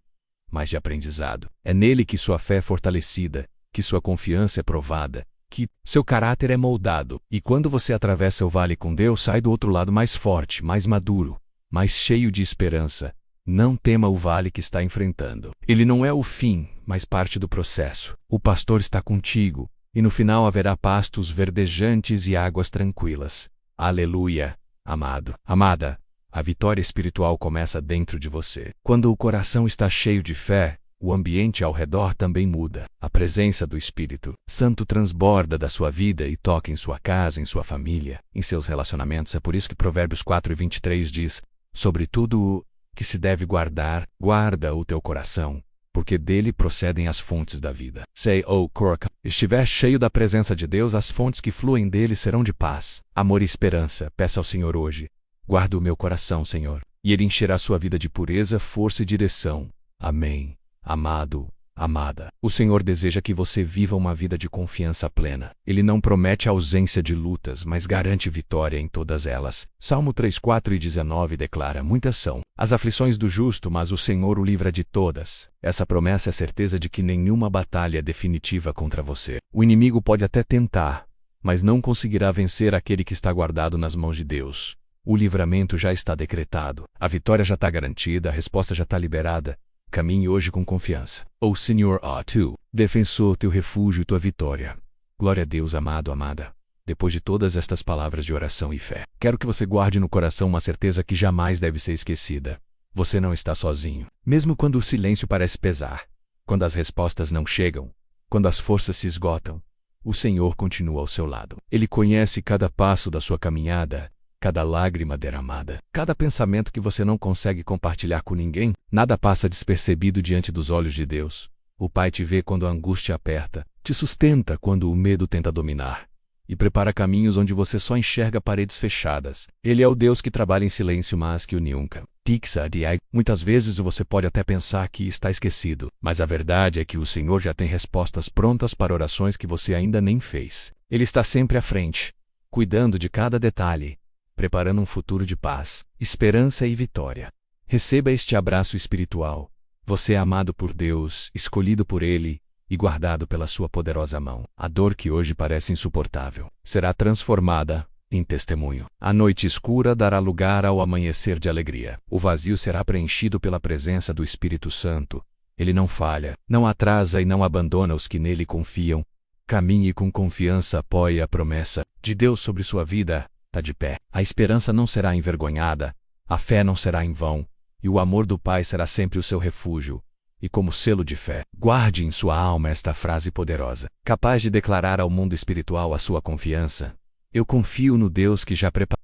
mas de aprendizado. É nele que sua fé é fortalecida, que sua confiança é provada, que seu caráter é moldado. E quando você atravessa o vale com Deus, sai do outro lado mais forte, mais maduro, mais cheio de esperança. Não tema o vale que está enfrentando. Ele não é o fim, mas parte do processo. O pastor está contigo, e no final haverá pastos verdejantes e águas tranquilas. Aleluia, amado, amada. A vitória espiritual começa dentro de você. Quando o coração está cheio de fé, o ambiente ao redor também muda. A presença do Espírito Santo transborda da sua vida e toca em sua casa, em sua família, em seus relacionamentos. É por isso que Provérbios 4:23 diz: sobretudo o que se deve guardar, guarda o teu coração, porque dele procedem as fontes da vida. Se o coração estiver cheio da presença de Deus, as fontes que fluem dele serão de paz, amor e esperança. Peça ao Senhor hoje: guarda o meu coração, Senhor, e ele encherá sua vida de pureza, força e direção. Amém. Amado, amada, o Senhor deseja que você viva uma vida de confiança plena. Ele não promete a ausência de lutas, mas garante vitória em todas elas. Salmo 3:4-19 declara: muitas são as aflições do justo, mas o Senhor o livra de todas. Essa promessa é a certeza de que nenhuma batalha é definitiva contra você. O inimigo pode até tentar, mas não conseguirá vencer aquele que está guardado nas mãos de Deus. O livramento já está decretado, a vitória já está garantida, a resposta já está liberada. Caminhe hoje com confiança. O Senhor é tu defensor, teu refúgio e tua vitória. Glória a Deus, amado, amada. Depois de todas estas palavras de oração e fé, quero que você guarde no coração uma certeza que jamais deve ser esquecida. Você não está sozinho. Mesmo quando o silêncio parece pesar, quando as respostas não chegam, quando as forças se esgotam, o Senhor continua ao seu lado. Ele conhece cada passo da sua caminhada, cada lágrima derramada, cada pensamento que você não consegue compartilhar com ninguém. Nada passa despercebido diante dos olhos de Deus. O Pai te vê quando a angústia aperta, te sustenta quando o medo tenta dominar, e prepara caminhos onde você só enxerga paredes fechadas. Ele é o Deus que trabalha em silêncio, mas que nunca tixa de ai. Muitas vezes você pode até pensar que está esquecido, mas a verdade é que o Senhor já tem respostas prontas para orações que você ainda nem fez. Ele está sempre à frente, cuidando de cada detalhe, preparando um futuro de paz, esperança e vitória. Receba este abraço espiritual. Você é amado por Deus, escolhido por Ele e guardado pela sua poderosa mão. A dor que hoje parece insuportável será transformada em testemunho. A noite escura dará lugar ao amanhecer de alegria. O vazio será preenchido pela presença do Espírito Santo. Ele não falha, não atrasa e não abandona os que nele confiam. Caminhe com confiança, apoie a promessa de Deus sobre sua vida. Está de pé. A esperança não será envergonhada, a fé não será em vão, e o amor do Pai será sempre o seu refúgio. E como selo de fé, guarde em sua alma esta frase poderosa, capaz de declarar ao mundo espiritual a sua confiança: eu confio no Deus que já preparou